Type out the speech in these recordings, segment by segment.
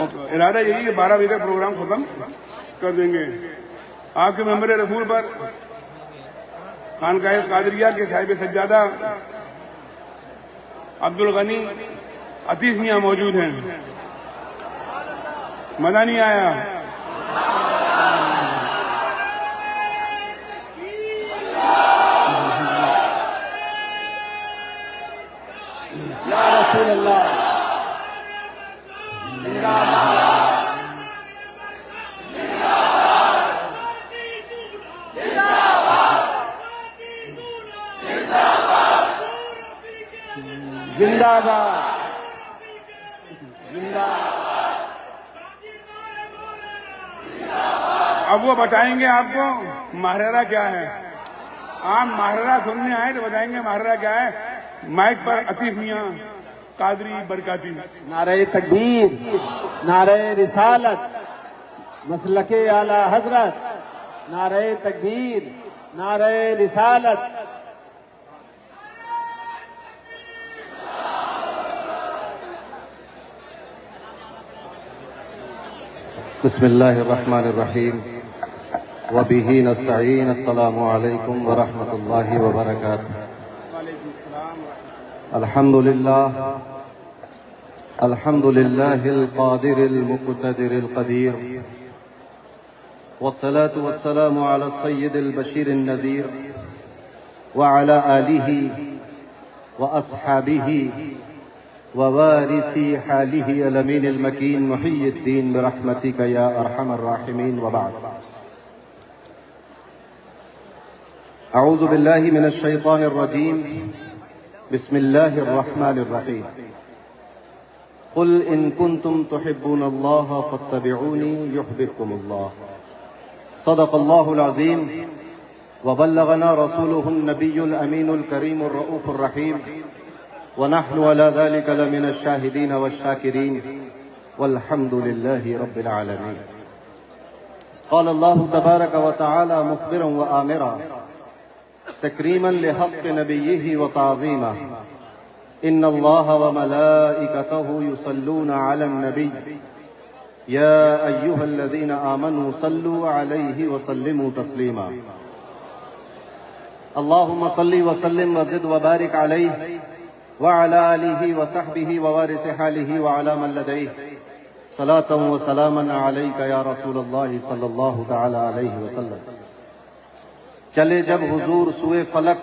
ارادہ یہی کہ 12 بجے تک پروگرام ختم کر دیں گے۔ آپ کے ممبر رسول پر خانقاہ قادریہ کے صاحب سجادہ عبدالغنی عطیف میاں موجود ہیں۔ مزہ نہیں آیا؟ یا رسول اللہ زندہ باد، زندہ اب وہ بتائیں گے آپ کو محررہ کیا ہے۔ آپ محررہ سننے آئے تو بتائیں گے محررہ کیا ہے۔ مائک پر عطیف میاں قادری برکاتی۔ نعرہ تکبیر، نعرہ رسالت، مسلک اعلی حضرت، نعرہ تکبیر، نعرہ رسالت۔ بسم اللہ الرحمن الرحیم وبہ نستعین۔ السلام علیکم ورحمۃ اللہ وبرکاتہ۔ الحمد للہ القادر المقتدر القدیر، والصلاة والسلام علی السید البشیر النذیر وعلی آلہ واصحابہ ووارث حالہ الامین المکین محی الدین برحمتک یا ارحم الراحمین، وبعد۔ اعوذ باللہ من الشیطان الرجیم، بسم اللہ الرحمن الرحیم۔ قل ان کنتم تحبون اللہ فاتبعونی یحببکم اللہ۔ صدق اللہ العظیم وبلغنا رسولہ النبی الامین الکریم الرؤوف الرحیم، ونحن على ذلك لمن الشاهدين والشاكرين والحمد لله رب العالمين۔ قال الله تبارك وتعالى مخبرا وآمرا تكريما لحق نبيه وتعظيما، إن الله وملائكته يصلون على النبي يا أيها الذين آمنوا صلوا عليه وسلموا تسليما، اللهم صل وسلم وزد وبارك عليه وعلى آلہ وصحبہ ووارث حالہ وعلى من لدیہ، صلاۃ وسلاما علیک یا رسول اللہ صلی اللہ تعالی علیہ وسلم۔ چلے جب حضور سوئے فلک،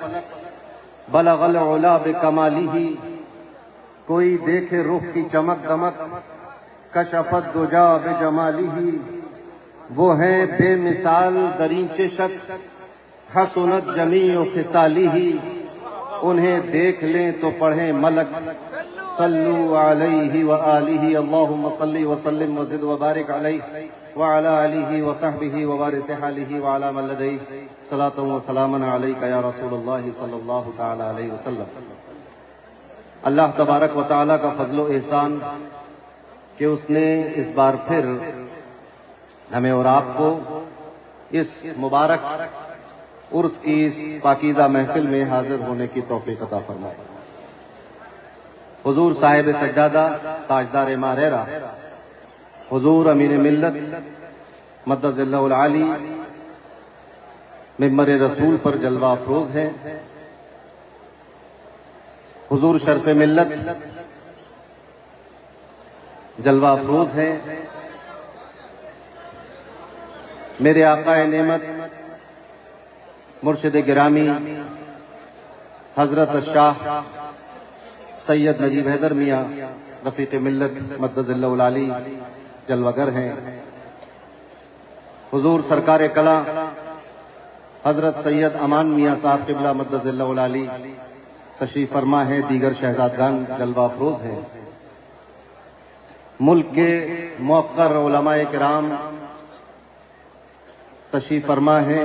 بلغ العلا بکمالہ، کوئی دیکھے رخ کی چمک دمک، کشف الدجا بجمالہ، وہ ہیں بے مثال درینچ شک، حسنت جمیع خصالہ، انہیں دیکھ لیں تو پڑھیں ملک، صلو علیہ وآلہ، اللہم صلی وسلم وزد وبارک علیہ وعلی آلہ وصحبہ ووارث حالہ وعلی من لدیہ، صلاۃ وسلاما علیک یا رسول اللہ صلی اللہ تعالی علیہ وسلم۔ اللہ تبارک و تعالیٰ کا فضل و احسان کہ اس نے اس بار پھر ہمیں اور آپ کو اس مبارک عرس کی اس پاکیزہ محفل میں حاضر ہونے کی توفیق عطا فرمائے۔ حضور صاحب سجادہ تاجدار ماریرہ، حضور امین ملت مدظ اللہ العالی ممبر رسول پر جلوہ افروز ہیں۔ حضور شرف ملت جلوہ افروز ہیں۔ میرے آقا نعمت مرشد گرامی حضرت الشاہ سید نجیب حیدر میاں رفیق ملت مدظ اللہ العالی جلوہ گر ہیں۔ حضور سرکار کلاں حضرت سید امان میاں صاحب قبلہ مدظ اللہ العالی تشریف فرما ہے، دیگر شہزادگان جلوہ افروز ہیں۔ ملک کے موقر علماء کرام تشریف فرما ہے۔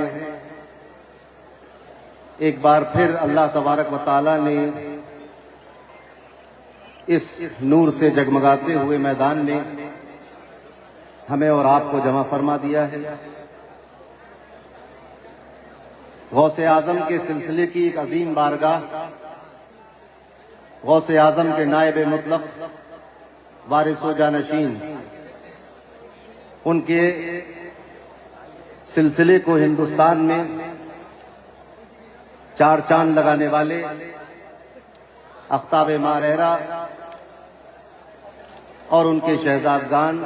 ایک بار پھر اللہ تبارک و تعالیٰ نے اس نور سے جگمگاتے ہوئے میدان میں ہمیں اور آپ کو جمع فرما دیا ہے۔ غوث اعظم کے سلسلے کی ایک عظیم بارگاہ، غوث اعظم کے نائب مطلق وارث و جانشین ان کے سلسلے کو ہندوستان میں چار چاند لگانے والے آفتاب ماہ رہرا اور ان کے شہزادگان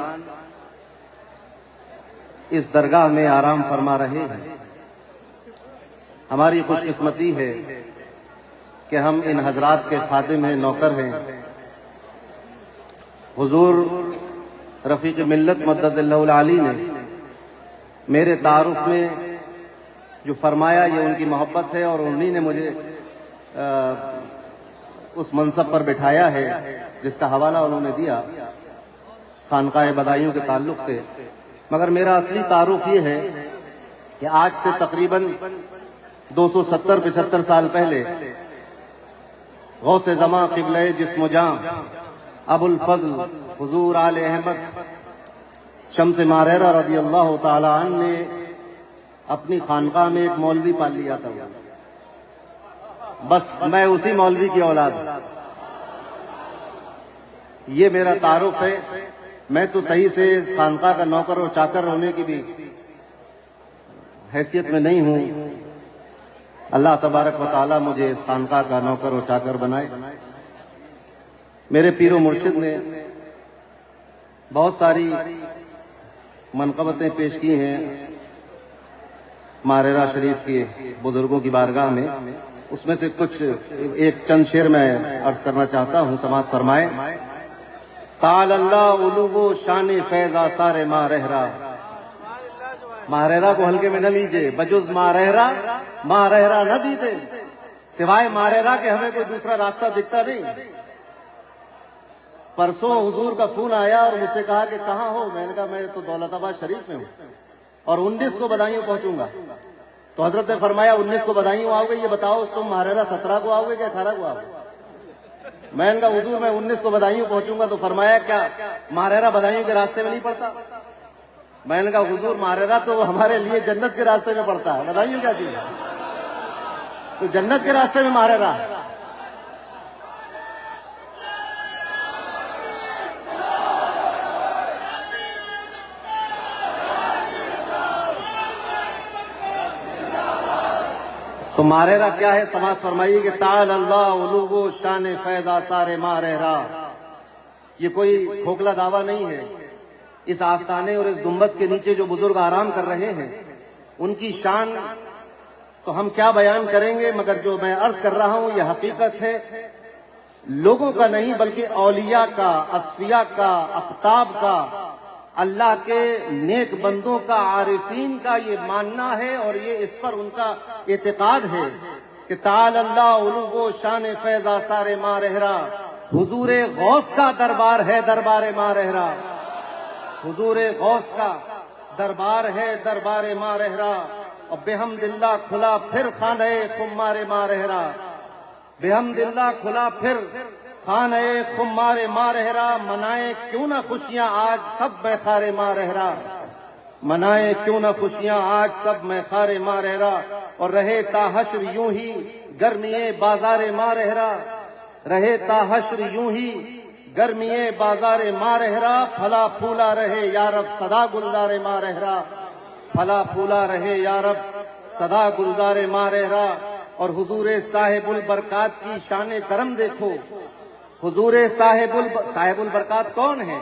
اس درگاہ میں آرام فرما رہے ہیں۔ ہماری خوش قسمتی ہے کہ ہم ان حضرات کے خادم ہیں، نوکر ہیں۔ حضور رفیق ملت مدد اللہ العالی نے میرے تعارف میں جو فرمایا یہ ان کی محبت ہے، اور انہی نے مجھے اس منصب پر بٹھایا ہے جس کا حوالہ انہوں نے دیا خانقاہ بدایوں کے تعلق سے۔ مگر میرا اصلی تعارف یہ ہے کہ آج سے تقریباً 270-75 سال پہلے غوث زماں قبلہ جسم و جاں ابو الفضل حضور آل احمد شمس ماہ رہرا رضی اللہ تعالی عنہ نے اپنی خانقاہ میں ایک مولوی پال لیا تھا۔ بس میں اسی مولوی کی اولاد ہوں، یہ میرا تعارف ہے۔ میں تو صحیح سے اس خانقاہ کا نوکر اور چاکر ہونے کی بھی حیثیت میں نہیں ہوں۔ اللہ تبارک و تعالی مجھے اس خانقاہ کا نوکر اور چاکر بنائے۔ میرے پیر و مرشد نے بہت ساری منقبتیں پیش کی ہیں ماہ رہرا شریف کے بزرگوں کی بارگاہ میں، اس میں سے کچھ ایک چند شعر میں عرض کرنا چاہتا ہوں، سماعت فرمائے۔ تعالی اللہ علو شان فیض آثار ماہ رہرا، ماہ رہرا کو ہلکے میں نہ لیجئے، بجز ماہ رہرا نہ دیتے، سوائے ماہ رہرا کے ہمیں کوئی دوسرا راستہ دکھتا نہیں۔ پرسوں حضور کا فون آیا اور مجھ سے کہا کہ کہاں ہو؟ میں نے کہا میں تو دولت آباد شریف میں ہوں اور 19 کو بدایوں پہنچوں گا۔ تو حضرت نے فرمایا 19 کو بدایوں آؤ گے، یہ بتاؤ تم ماہ رہرا 17 کو آؤ گے کہ 18 کو آؤ گے؟ میں نے کہا حضور میں 19 کو بدایوں پہنچوں گا۔ تو فرمایا کیا ماہ رہرا بدایوں کے راستے میں نہیں پڑتا؟ میں نے کہا حضور ماہ رہرا تو ہمارے لیے جنت کے راستے میں پڑتا ہے، بدایوں کیا چیز ہے؟ تو جنت کے راستے میں ماہ رہرا ہے۔ تو ماہ رہرا کیا ہے؟ سماعت فرمائیے کہ تعالی اللہ علو شان فیض آثار ماہ رہرا، یہ کوئی کھوکھلا دعویٰ نہیں ہے۔ اس آستانے اور اس گنبد کے نیچے جو بزرگ آرام کر رہے ہیں ان کی شان تو ہم کیا بیان کریں گے، مگر جو میں عرض کر رہا ہوں یہ حقیقت ہے، لوگوں کا نہیں بلکہ اولیاء کا، اصفیاء کا، اقطاب کا، اللہ کے نیک بندوں کا، عارفین کا یہ ماننا ہے اور یہ اس پر ان کا اعتقاد ہے کہ تعالی اللہ علو شان فیض آثار ماہ رہرا، حضور غوث کا دربار ہے دربار ماہ رہرا، حضور غوث کا دربار ہے دربار ماہ رہرا۔ اور بحمد اللہ کھلا پھر خانہ خمار ماہ رہرا، بحمد اللہ کھلا پھر خانہ خمار ماہ رہرا، منائے کیوں نہ خوشیاں آج سب میخار ماہ رہرا، منائے کیوں نہ خوشیاں آج سب میخار ماہ رہرا، اور رہے تا حشر یوں ہی گرمی بازار ماہ رہرا، رہے تا حشر یوں ہی گرمی بازار ماہ رہرا، پھلا پھولا رہے یارب صدا گلزار ماہ رہرا، پھلا پھولا رہے یارب صدا گلزار ماہ رہرا۔ اور حضور صاحب البرکات کی شان کرم دیکھو، حضور صاحب البرکات کون ہیں؟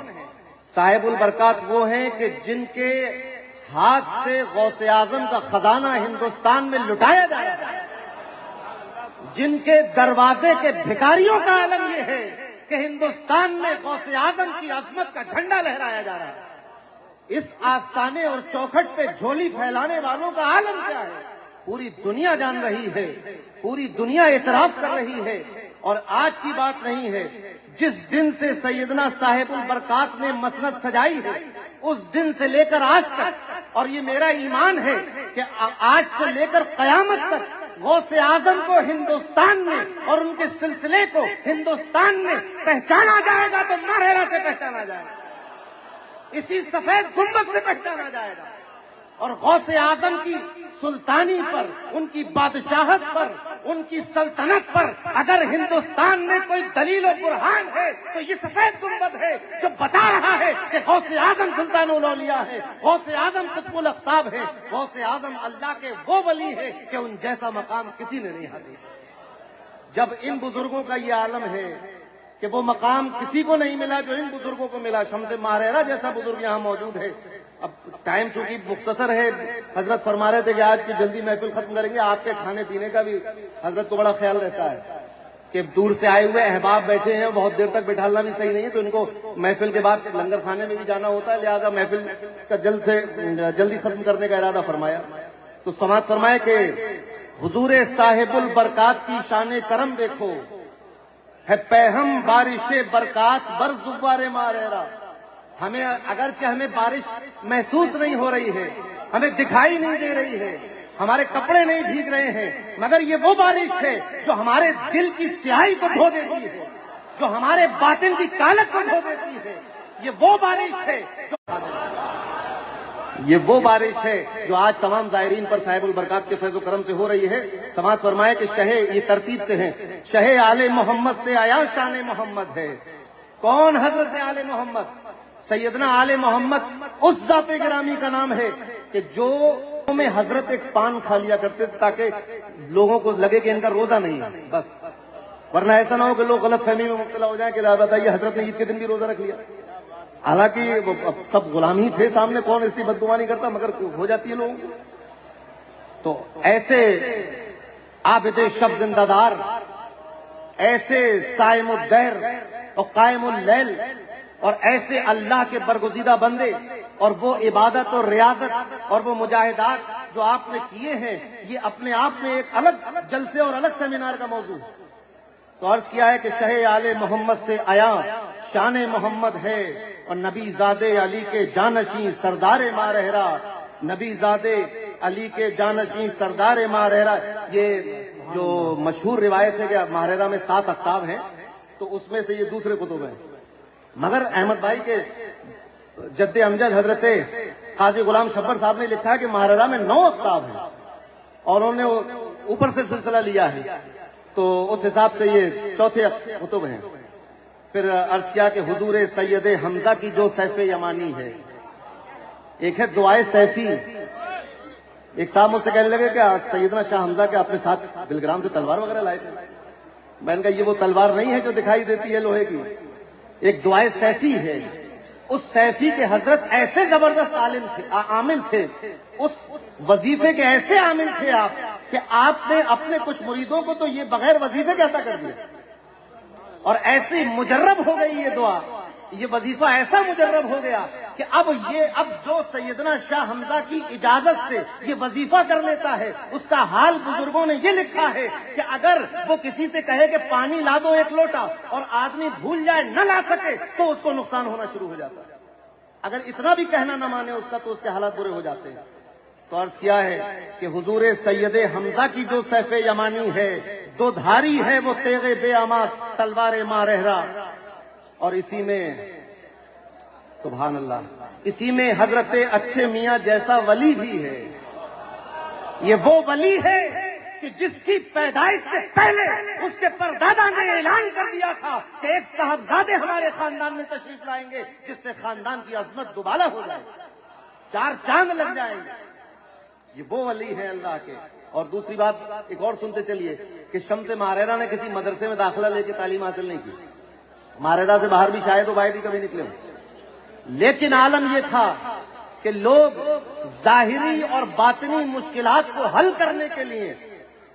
صاحب البرکات وہ ہیں کہ جن کے ہاتھ سے غوث اعظم کا خزانہ ہندوستان میں لٹایا جا رہا ہے، جن کے دروازے کے بھکاریوں کا عالم یہ ہے کہ ہندوستان میں غوث اعظم کی عظمت کا جھنڈا لہرایا جا رہا ہے۔ اس آستانے اور چوکھٹ پہ جھولی پھیلانے والوں کا عالم کیا ہے؟ پوری دنیا جان رہی ہے، پوری دنیا اعتراف کر رہی ہے۔ اور آج کی بات نہیں ہے، جس دن سے سیدنا صاحب البرکات نے مسند سجائی ہے اس دن سے لے کر آج تک، اور یہ میرا ایمان ہے کہ آج سے لے کر قیامت تک غوث اعظم کو ہندوستان میں اور ان کے سلسلے کو ہندوستان میں پہچانا جائے گا تو ماہ رہرا سے پہچانا جائے گا، اسی سفید گنبد سے پہچانا جائے گا۔ اور غوث اعظم کی سلطانی پر، ان کی بادشاہت پر، ان کی سلطنت پر اگر ہندوستان میں کوئی دلیل و برہان ہے تو یہ سفید گنبد ہے، جو بتا رہا ہے کہ غوث اعظم سلطان الاولیاء ہے، غوث اعظم قطب الاقطاب ہے، غوث اعظم اللہ کے وہ ولی ہے کہ ان جیسا مقام کسی نے نہیں حاصل۔ جب ان بزرگوں کا یہ عالم ہے کہ وہ مقام کسی کو نہیں ملا جو ان بزرگوں کو ملا، شمس ماریرہ جیسا بزرگ یہاں موجود ہے۔ اب ٹائم چونکہ مختصر ہے، حضرت فرما رہے تھے کہ آج کی جلدی محفل ختم کریں گے، آپ کے کھانے پینے کا بھی حضرت کو بڑا خیال رہتا ہے کہ دور سے آئے ہوئے احباب بیٹھے ہیں، بہت دیر تک بٹھالنا بھی صحیح نہیں ہے، تو ان کو محفل کے بعد لنگر خانے میں بھی جانا ہوتا ہے، لہذا محفل کا جلدی ختم کرنے کا ارادہ فرمایا۔ تو سماعت فرمائے کہ حضور صاحب البرکات کی شان کرم دیکھو، ہے پہم بارش برکات بر زوار ماریرہ۔ ہمیں اگرچہ ہمیں بارش محسوس نہیں ہو رہی ہے، ہمیں دکھائی نہیں دے رہی ہے، ہمارے کپڑے نہیں بھیگ رہے ہیں، مگر یہ وہ بارش ہے جو ہمارے دل کی سیاہی کو دھو دیتی ہے، جو ہمارے باطن کی کالک کو دھو دیتی ہے۔ یہ وہ بارش ہے جو آج تمام زائرین پر صاحب البرکات کے فیض و کرم سے ہو رہی ہے۔ سماعت فرمائے کہ شہ، یہ ترتیب سے ہیں، شہ آل محمد سے آیا شان محمد ہے۔ کون حضرت آل محمد؟ سیدنا آل محمد اس ذات گرامی کا نام ہے کہ جو میں حضرت ایک پان کھا لیا کرتے تھے تاکہ لوگوں کو لگے کہ ان کا روزہ نہیں ہے، بس، ورنہ ایسا نہ ہو کہ لوگ غلط فہمی میں مبتلا ہو جائیں کہ بتائیے حضرت نے عید کے دن بھی روزہ رکھ لیا۔ حالانکہ سب غلام ہی تھے سامنے، کون اس کی بدگمانی کرتا، مگر ہو جاتی ہے لوگوں کو۔ تو ایسے عابد شب زندہ دار، ایسے صائم الدہر اور قائم اللیل، اور ایسے اللہ کے برگزیدہ بندے، اور وہ عبادت اور ریاضت اور وہ مجاہدات جو آپ نے کیے ہیں، یہ اپنے آپ میں ایک الگ جلسے اور الگ سیمینار کا موضوع ہے۔ تو عرض کیا ہے کہ شہ آل محمد سے آیا شان محمد ہے، اور نبی زادے علی کے جانشین سردار ماریرہ، نبی زادے علی کے جانشین سردار ماریرہ۔ یہ جو مشہور روایت ہے کہ ماریرہ میں 7 اقطاب ہیں، تو اس میں سے یہ دوسرے کتب ہیں، مگر احمد بھائی کے جد امجد حضرت قاضی غلام شبر صاحب نے لکھا ہے کہ ماریرہ میں 9 اقطاب ہیں، اور انہوں نے اوپر سے سلسلہ لیا ہے، تو اس حساب سے یہ چوتھے کتب ہیں۔ پھر عرض کیا کہ حضور سید حمزہ کی جو سیف یمانی ہے، ایک ہے دعائے سیفی۔ ایک صاحب مجھ سے کہنے لگے کہ سیدنا شاہ حمزہ کے اپنے ساتھ بلگرام سے تلوار وغیرہ لائے تھے۔ میں نے کہا یہ وہ تلوار نہیں ہے جو دکھائی دیتی ہے لوہے کی، ایک دعائے سیفی ہے۔ اس سیفی کے حضرت ایسے زبردست عامل تھے، اس وظیفے کے ایسے عامل تھے آپ کہ آپ نے اپنے کچھ مریدوں کو تو یہ بغیر وظیفے کے عطا کر دیا، اور ایسی مجرب ہو گئی یہ دعا، یہ وظیفہ ایسا مجرب ہو گیا کہ اب جو سیدنا شاہ حمزہ کی اجازت سے یہ وظیفہ کر لیتا ہے، اس کا حال بزرگوں نے یہ لکھا ہے کہ اگر وہ کسی سے کہے کہ پانی لا دو 1 لوٹا، اور آدمی بھول جائے نہ لا سکے، تو اس کو نقصان ہونا شروع ہو جاتا ہے۔ اگر اتنا بھی کہنا نہ مانے اس کا، تو اس کے حالات برے ہو جاتے ہیں۔ تو عرض کیا ہے کہ حضور سید حمزہ کی جو سیف یمانی ہے، 2 دھاری ہے وہ تیغ بے آماس تلوار ماریرہ، اور اسی میں سبحان اللہ، اسی میں حضرت اچھے میاں جیسا ولی بھی ہے۔ یہ وہ ولی ہے کہ جس کی پیدائش سے پہلے اس کے پردادا نے اعلان کر دیا تھا کہ ایک صاحبزادے ہمارے خاندان میں تشریف لائیں گے جس سے خاندان کی عظمت دوبالا ہو جائے، 4 چاند لگ جائیں گے۔ یہ وہ ولی ہے اللہ کے۔ اور دوسری بات ایک اور سنتے چلیے کہ شمس ماریرہ نے کسی مدرسے میں داخلہ لے کے تعلیم حاصل نہیں کی، ماریرہ سے باہر بھی شاید و باید ہی کبھی نکلے ہوں، لیکن عالم یہ تھا کہ لوگ ظاہری اور باطنی مشکلات کو حل کرنے کے لیے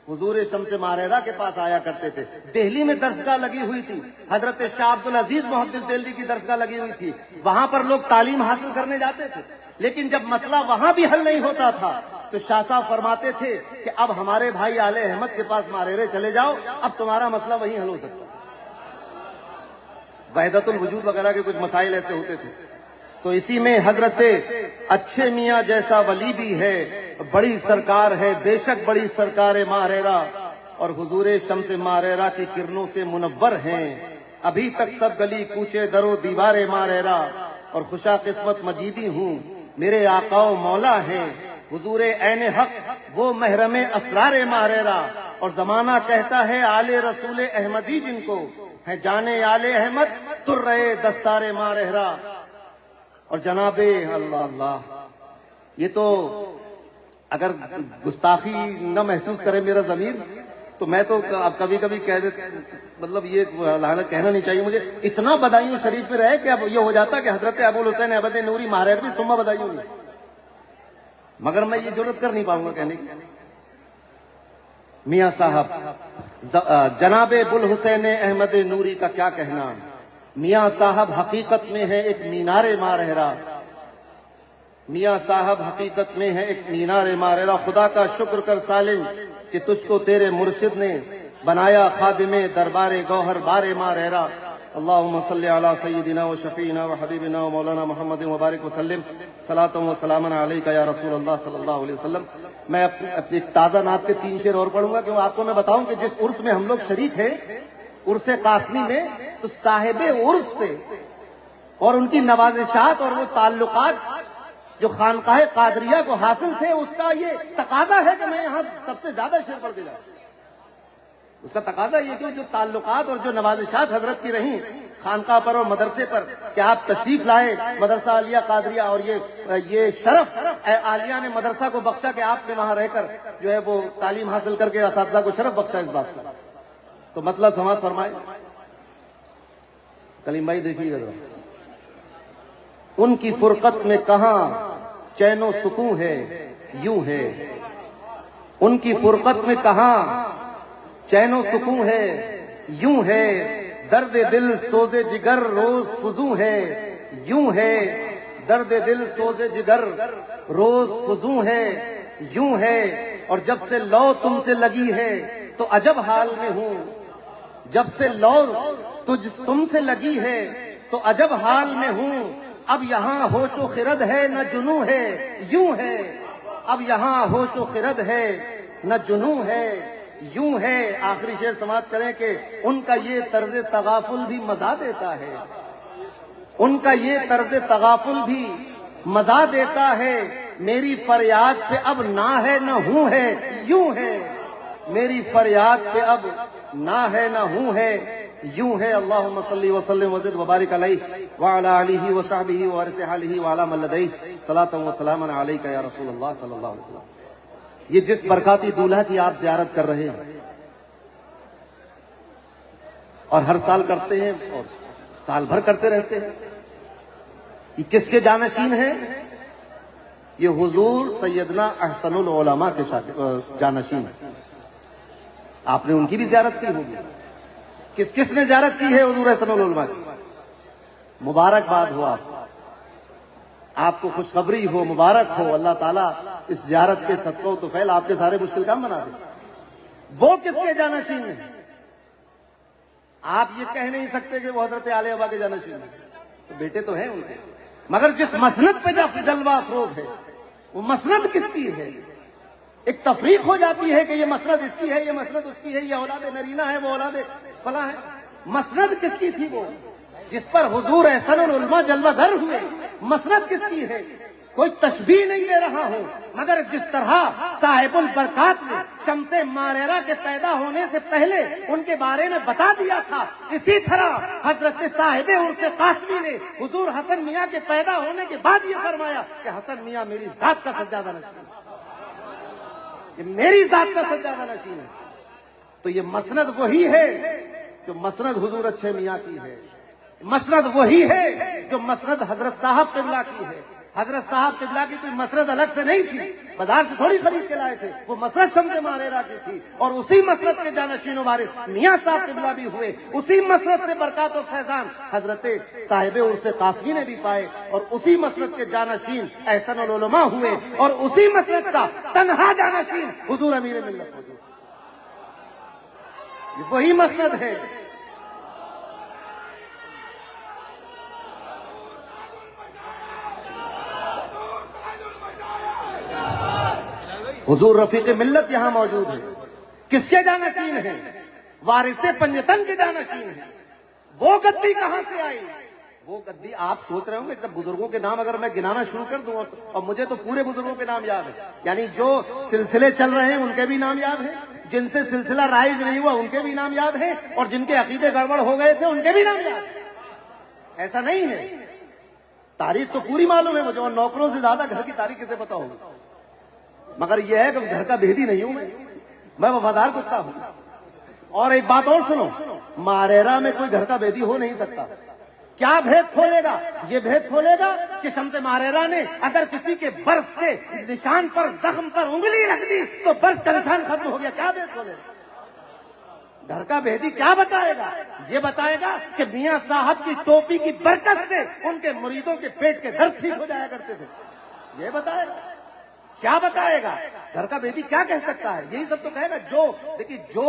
حضور شمس ماریرہ کے پاس آیا کرتے تھے۔ دہلی میں درسگاہ لگی ہوئی تھی، حضرت شاہ عبدالعزیز محدث دہلوی کی درسگاہ لگی ہوئی تھی، وہاں پر لوگ تعلیم حاصل کرنے جاتے تھے، لیکن جب مسئلہ وہاں بھی حل نہیں ہوتا تھا تو شاہ صاحب فرماتے تھے کہ اب ہمارے بھائی آل احمد کے پاس ماریرہ چلے جاؤ، اب تمہارا مسئلہ وہیں حل ہو سکتا۔ وحدت الوجود وغیرہ کے کچھ مسائل ایسے ہوتے تھے۔ تو اسی میں حضرت اچھے میاں جیسا ولی بھی ہے، بڑی سرکار ہے بے شک بڑی سرکار ماریرہ، اور حضور شمس ماریرہ کی کرنوں سے منور ہیں ابھی تک سب گلی کوچے در و دیوار ماریرہ، اور خوشا قسمت مجیدی ہوں میرے آقا و مولا ہیں حضور عین حق وہ محرم اسرار ماہرہ، اور زمانہ کہتا ہے آل رسول احمدی جن کو ہے جانے آل احمد ترے دستار ماہرہ۔ اور جناب اللہ اللہ، یہ تو اگر گستاخی نہ محسوس کرے میرا ضمیر تو میں تو اب کبھی کبھی کہہ دیتا، مطلب یہ کہنا نہیں چاہیے مجھے، اتنا بدایوں شریف میں رہے کہ اب یہ ہو جاتا کہ حضرت ابو الحسین احمد نوری ماہر بھی ثم بدایوں نہیں، مگر میں یہ جرات کر نہیں پاؤں گا کہنے کی۔ میاں صاحب جناب ابو الحسین احمد نوری کا کیا کہنا، میاں صاحب حقیقت میں ہے ایک مینار ماہرہ، میاں صاحب حقیقت میں ہے ایک مینار ماہرہ۔ خدا کا شکر کر سالم کہ تجھ کو تیرے مرشد نے بنایا خادم دربار گوہر بار ماہرہ۔ اللہم صلی علی سیدنا و شفیعنا و حبیبنا و مولانا محمد مبارک وسلم، صلاۃ و سلام علیکہ یا رسول اللہ صلی اللہ علیہ وسلم۔ میں ایک تازہ نعت کے 3 شعر اور پڑھوں گا کہ آپ کو میں بتاؤں کہ جس عرس میں ہم لوگ شریک ہیں، عرس قاسمی میں، تو صاحب عرس سے اور ان کی نوازشات اور وہ تعلقات جو خانقاہ قادریہ کو حاصل تھے، اس کا یہ تقاضا ہے کہ میں یہاں سب سے زیادہ شعر پڑھ کے جاؤں۔ اس کا تقاضا یہ کہ جو تعلقات اور جو نوازشات حضرت کی رہیں خانقاہ پر اور مدرسے پر، کہ آپ تشریف لائے مدرسہ عالیہ قادریہ، اور یہ شرف عالیہ نے مدرسہ کو بخشا کہ آپ نے وہاں رہ کر جو ہے وہ تعلیم حاصل کر کے اساتذہ کو شرف بخشا اس بات کا، تو مطلب سماعت فرمائے۔ کلیم بھائی دیکھیے گا، ان کی فرقت میں کہاں چین و سکون ہے یوں ہے، ان کی فرقت میں کہاں چین و سکون ہے یوں ہے، درد دل سوز جگر روز فزوں ہے یوں ہے، درد دل سوز جگر روز فزوں ہے یوں ہے، اور جب سے لو تم سے لگی ہے تو عجب حال میں ہوں، جب سے لو تم سے لگی ہے تو عجب حال میں ہوں، اب یہاں ہوش و خرد ہے نہ جنوں ہے یوں ہے، اب یہاں ہوش و خرد ہے نہ جنوں ہے یوں ہے۔ آخری شعر سماعت کریں کہ ان کا یہ طرز تغافل بھی مزہ دیتا ہے، ان کا یہ طرز تغافل بھی مزہ دیتا ہے، میری فریاد پہ اب نہ ہے نہ ہوں ہے یوں ہے، میری فریاد پہ اب نہ ہے نہ ہوں ہے یوں ہے۔ اللہم صلی وسلم وزد وبارک علیہ وعلی آلہ وصحبہ وارث حالہ وعلی من لدیہ، صلاۃ و سلام علیکہ یا رسول اللہ صلی اللہ علیہ وسلم۔ یہ جس برکاتی دولہا کی آپ زیارت کر رہے ہیں اور ہر سال کرتے ہیں اور سال بھر کرتے رہتے ہیں، یہ کس کے جانشین ہیں؟ یہ حضور سیدنا احسن العلماء کے جانشین ہیں۔ آپ نے ان کی بھی زیارت کی ہوگی، کس کس نے زیارت کی ہے حضور احسن العلماء کی؟ مبارکباد ہو آپ کو خوشخبری ہو، مبارک ہو، اللہ تعالیٰ اس زیارت کے صدقہ و طفیل آپ کے سارے مشکل کام بنا دے۔ وہ کس کے جانشین ہیں؟ آپ یہ کہہ نہیں سکتے کہ وہ حضرت علی ابا کے جانشین ہیں، تو بیٹے تو ہیں ان کے، مگر جس مسند پہ جلوہ افروز ہے وہ مسند کس کی ہے؟ ایک تفریق ہو جاتی ہے کہ یہ مسند اس کی ہے، یہ مسند اس کی ہے، یہ اولاد نرینہ ہے، وہ اولاد فلاں ہے۔ مسند کس کی تھی؟ وہ جس پر حضور احسن العلماء جلوہ گر ہوئے، مسند کس کی ہے؟ کوئی تشبیہ نہیں دے رہا ہوں، مگر جس طرح صاحب البرکات نے شمس ماہرہ کے پیدا ہونے سے پہلے ان کے بارے میں بتا دیا تھا، اسی طرح حضرت صاحب عرس قاسمی نے حضور حسن میاں کے پیدا ہونے کے بعد یہ فرمایا کہ حسن میاں میری ذات کا سجادہ نشین ہے، یہ میری ذات کا سجادہ نشین ہے۔ تو یہ مسند وہی ہے جو مسند حضور اچھے میاں کی ہے، مسند وہی ہے جو مسند حضرت صاحب قبلہ کی ہے۔ حضرت صاحب قبلہ کی کوئی مسند الگ سے نہیں تھی، بازار سے تھوڑی خرید کے لائے تھے، وہ مسند شمس ماہرہ کی تھی، اور اسی مسند کے جانشین و وارث میاں صاحب قبلہ بھی ہوئے، اسی مسند سے برکات و فیضان حضرت صاحب عرس قاسمی نے بھی پائے، اور اسی مسند کے جانشین احسن العلماء ہوئے، اور اسی مسند کا تنہا جانشین حضور امیر ملت موجود۔ یہ وہی مسند ہے۔ حضور رفیق ملت یہاں موجود ہے، کس کے جانشین ہیں؟ وارث پنجتن کے جانشین ہیں۔ وہ گدی کہاں سے آئی؟ وہ گدی آپ سوچ رہے ہوں گے بزرگوں کے نام اگر میں گنانا شروع کر دوں اور مجھے تو پورے بزرگوں کے نام یاد ہیں، یعنی جو سلسلے چل رہے ہیں ان کے بھی نام یاد ہیں، جن سے سلسلہ رائج نہیں ہوا ان کے بھی نام یاد ہیں، اور جن کے عقیدے گڑبڑ ہو گئے تھے ان کے بھی نام یاد ہیں۔ ایسا نہیں ہے، تاریخ تو پوری معلوم ہے مجھے، اور نوکروں سے زیادہ گھر کی تاریخ کسے پتا ہوگی، مگر یہ ہے کہ گھر کا بھیدی نہیں ہوں میں وفادار کتا ہوں۔ اور ایک بات اور سنو، ماریرا میں کوئی گھر کا بھیدی ہو نہیں سکتا۔ کیا بھید کھولے گا؟ یہ بھید کھولے گا کہ شمس ماریرا نے اگر کسی کے برس کے نشان پر، زخم پر انگلی رکھ دی تو برس کا نشان ختم ہو گیا۔ کیا بھید کھولے گا؟ گھر کا بھیدی کیا بتائے گا؟ یہ بتائے گا کہ میاں صاحب کی ٹوپی کی برکت سے ان کے مریدوں کے پیٹ کے درد ٹھیک ہو جایا کرتے تھے، یہ بتائے گا۔ کیا بتائے گا؟ گھر کا بھیدی کیا کہہ سکتا ہے؟ یہی سب تو کہے گا جو دیکھیے جو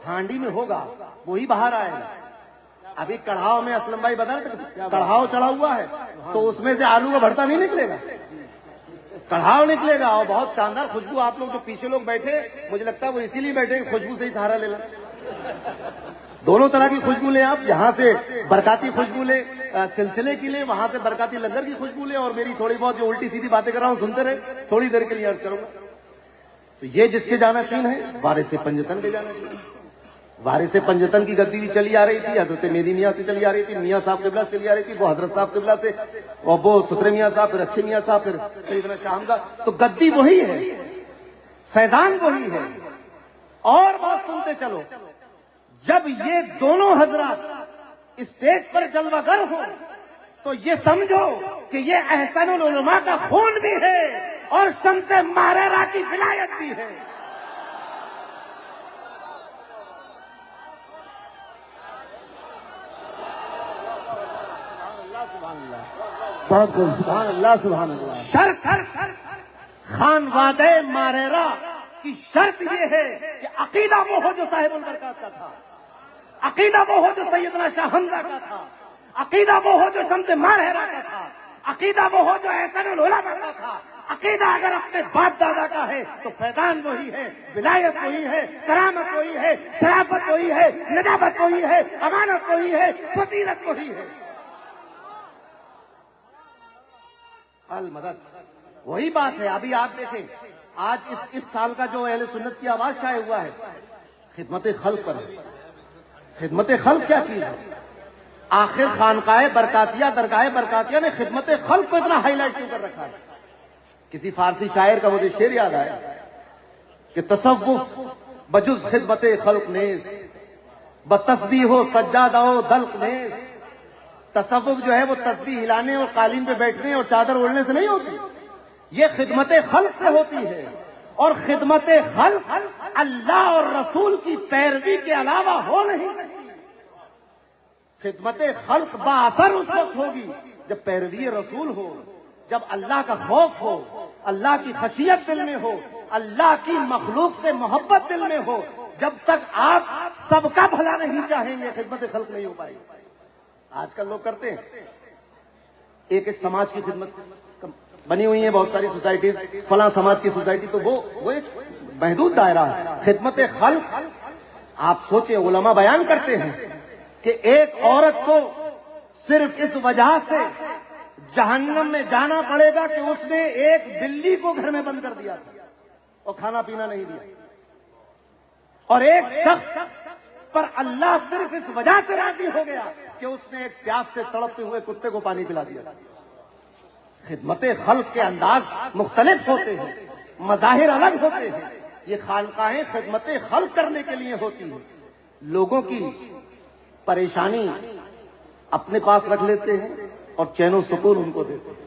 ہانڈی میں ہوگا وہی باہر آئے گا۔ ابھی کڑھاؤ میں اسلم بھائی بتا رہے تھے کڑھاؤ چڑھا ہوا ہے تو اس میں سے آلو کا بھرتا نہیں نکلے گا، کڑھاؤ نکلے گا، اور بہت شاندار خوشبو۔ آپ لوگ جو پیچھے لوگ بیٹھے مجھے لگتا ہے وہ اسی لیے بیٹھے کہ خوشبو سے ہی سہارا لے لیں، دونوں طرح کی خوشبو لیں آپ، یہاں سے برکاتی خوشبو لیں سلسلے کی لیں، وہاں سے برکاتی لنگر کی خوشبو لیں، اور میری تھوڑی بہت جو الٹی سیدھی باتیں کر رہا ہوں سنتے رہے، تھوڑی دیر کے لیے عرض کروں گا۔ تو یہ جس کے جانشین ہے وارث پنجتن کے جانشین ہے۔ وارث پنجتن کی گدی بھی چلی آ رہی تھی، حضرت مہدی میاں سے چلی آ رہی تھی، میاں صاحب قبلہ سے چلی آ رہی تھی، وہ حضرت صاحب قبلہ سے، اور وہ سترے میاں صاحب، پھر اچھے میاں صاحب، پھر سیدنا شاہ حمزہ۔ تو گدی وہی ہے، فیضان وہی ہے۔ اور بات سنتے چلو، جب یہ دونوں حضرات اسٹیج پر جلوہ گر ہو تو یہ سمجھو کہ یہ احسن العلماء کا خون بھی ہے اور شمس ماریرا کی ولایت بھی ہے۔ بہت خوب، سبحان اللہ سبحان اللہ۔ شرط خانوادہ ماریرا کی شرط یہ ہے کہ عقیدہ وہ ہو جو صاحب البرکات کا تھا، عقیدہ وہ ہو جو سیدنا شاہ حمزہ کا تھا، عقیدہ وہ ہو جو شمس ماریرا کا تھا، عقیدہ وہ ہو جو احسن العلماء کا تھا۔ عقیدہ اگر اپنے باپ دادا کا ہے تو فیضان وہی ہے، ولایت وہی ہے، کرامت وہی ہے، شرافت وہی ہے، نجابت وہی ہے، امانت وہی ہے، فضیلت وہی ہے۔ المدد وہی بات ہے۔ ابھی آپ دیکھیں آج اس سال کا جو اہل سنت کی آواز شائع ہوا ہے خدمت خلق پر ہے۔ خدمت خلق کیا چیز ہے؟ آخر خانقاہ برکاتیہ، درگاہ برکاتیہ نے خدمت خلق کو اتنا ہائی لائٹ کیوں کر رکھا ہے؟ کسی فارسی شاعر کا مجھے شعر یاد آیا کہ تصوف بجز خدمت خلق نیز، بتسبیح و سجادہ و دلق نیز۔ تصوف جو ہے وہ تسبیح ہلانے اور قالین پہ بیٹھنے اور چادر اوڑھنے سے نہیں ہوتی، یہ خدمت خلق سے ہوتی ہے۔ اور خدمت خلق اللہ اور رسول کی پیروی کے علاوہ ہو نہیں سکتی۔ خدمت خلق با اثر اس وقت ہوگی جب پیروی رسول ہو، جب اللہ کا خوف ہو، اللہ کی خشیت دل میں ہو، اللہ کی مخلوق سے محبت دل میں ہو۔ جب تک آپ سب کا بھلا نہیں چاہیں گے خدمت خلق نہیں ہو پائے گی۔ آج کل لوگ کرتے ہیں ایک ایک سماج کی خدمت بنی ہوئی ہیں، بہت ساری سوسائٹیز، فلاں سماج کی سوسائٹی، تو وہ ایک محدود دائرہ ہے۔ خدمت خلق آپ سوچیں، علماء بیان کرتے ہیں کہ ایک عورت کو صرف اس وجہ سے جہنم میں جانا پڑے گا کہ اس نے ایک بلی کو گھر میں بند کر دیا تھا اور کھانا پینا نہیں دیا، اور ایک شخص پر اللہ صرف اس وجہ سے راضی ہو گیا کہ اس نے ایک پیاس سے تڑپتے ہوئے کتے کو پانی پلا دیا۔ خدمت خلق کے انداز مختلف ہوتے ہیں، مظاہر الگ ہوتے ہیں۔ یہ خانقاہیں خدمت خلق کرنے کے لیے ہوتی ہیں، لوگوں کی پریشانی اپنے پاس رکھ لیتے ہیں اور چین و سکون ان کو دیتے ہیں۔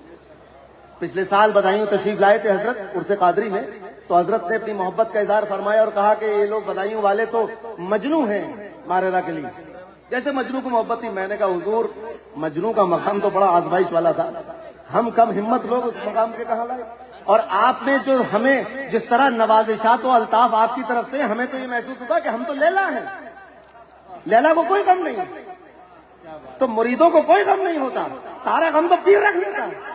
پچھلے سال بدایوں تشریف لائے تھے حضرت عرس قادری میں، تو حضرت نے اپنی محبت کا اظہار فرمایا اور کہا کہ یہ لوگ بدایوں والے تو مجنو ہیں ماریرا کے لیے، جیسے مجنو کو محبت تھی۔ میں نے کہا حضور مجنو کا مقام تو بڑا آزمائش والا تھا، ہم کم ہمت لوگ اس مقام کے کہاں لائے، اور آپ نے جو ہمیں جس طرح نوازشات و الطاف آپ کی طرف سے، ہمیں تو یہ محسوس ہوتا کہ ہم تو لیلا ہیں، لیلا کو کوئی غم نہیں، تو مریدوں کو کوئی غم نہیں ہوتا، سارا غم تو پیر رکھ لیتا ہے۔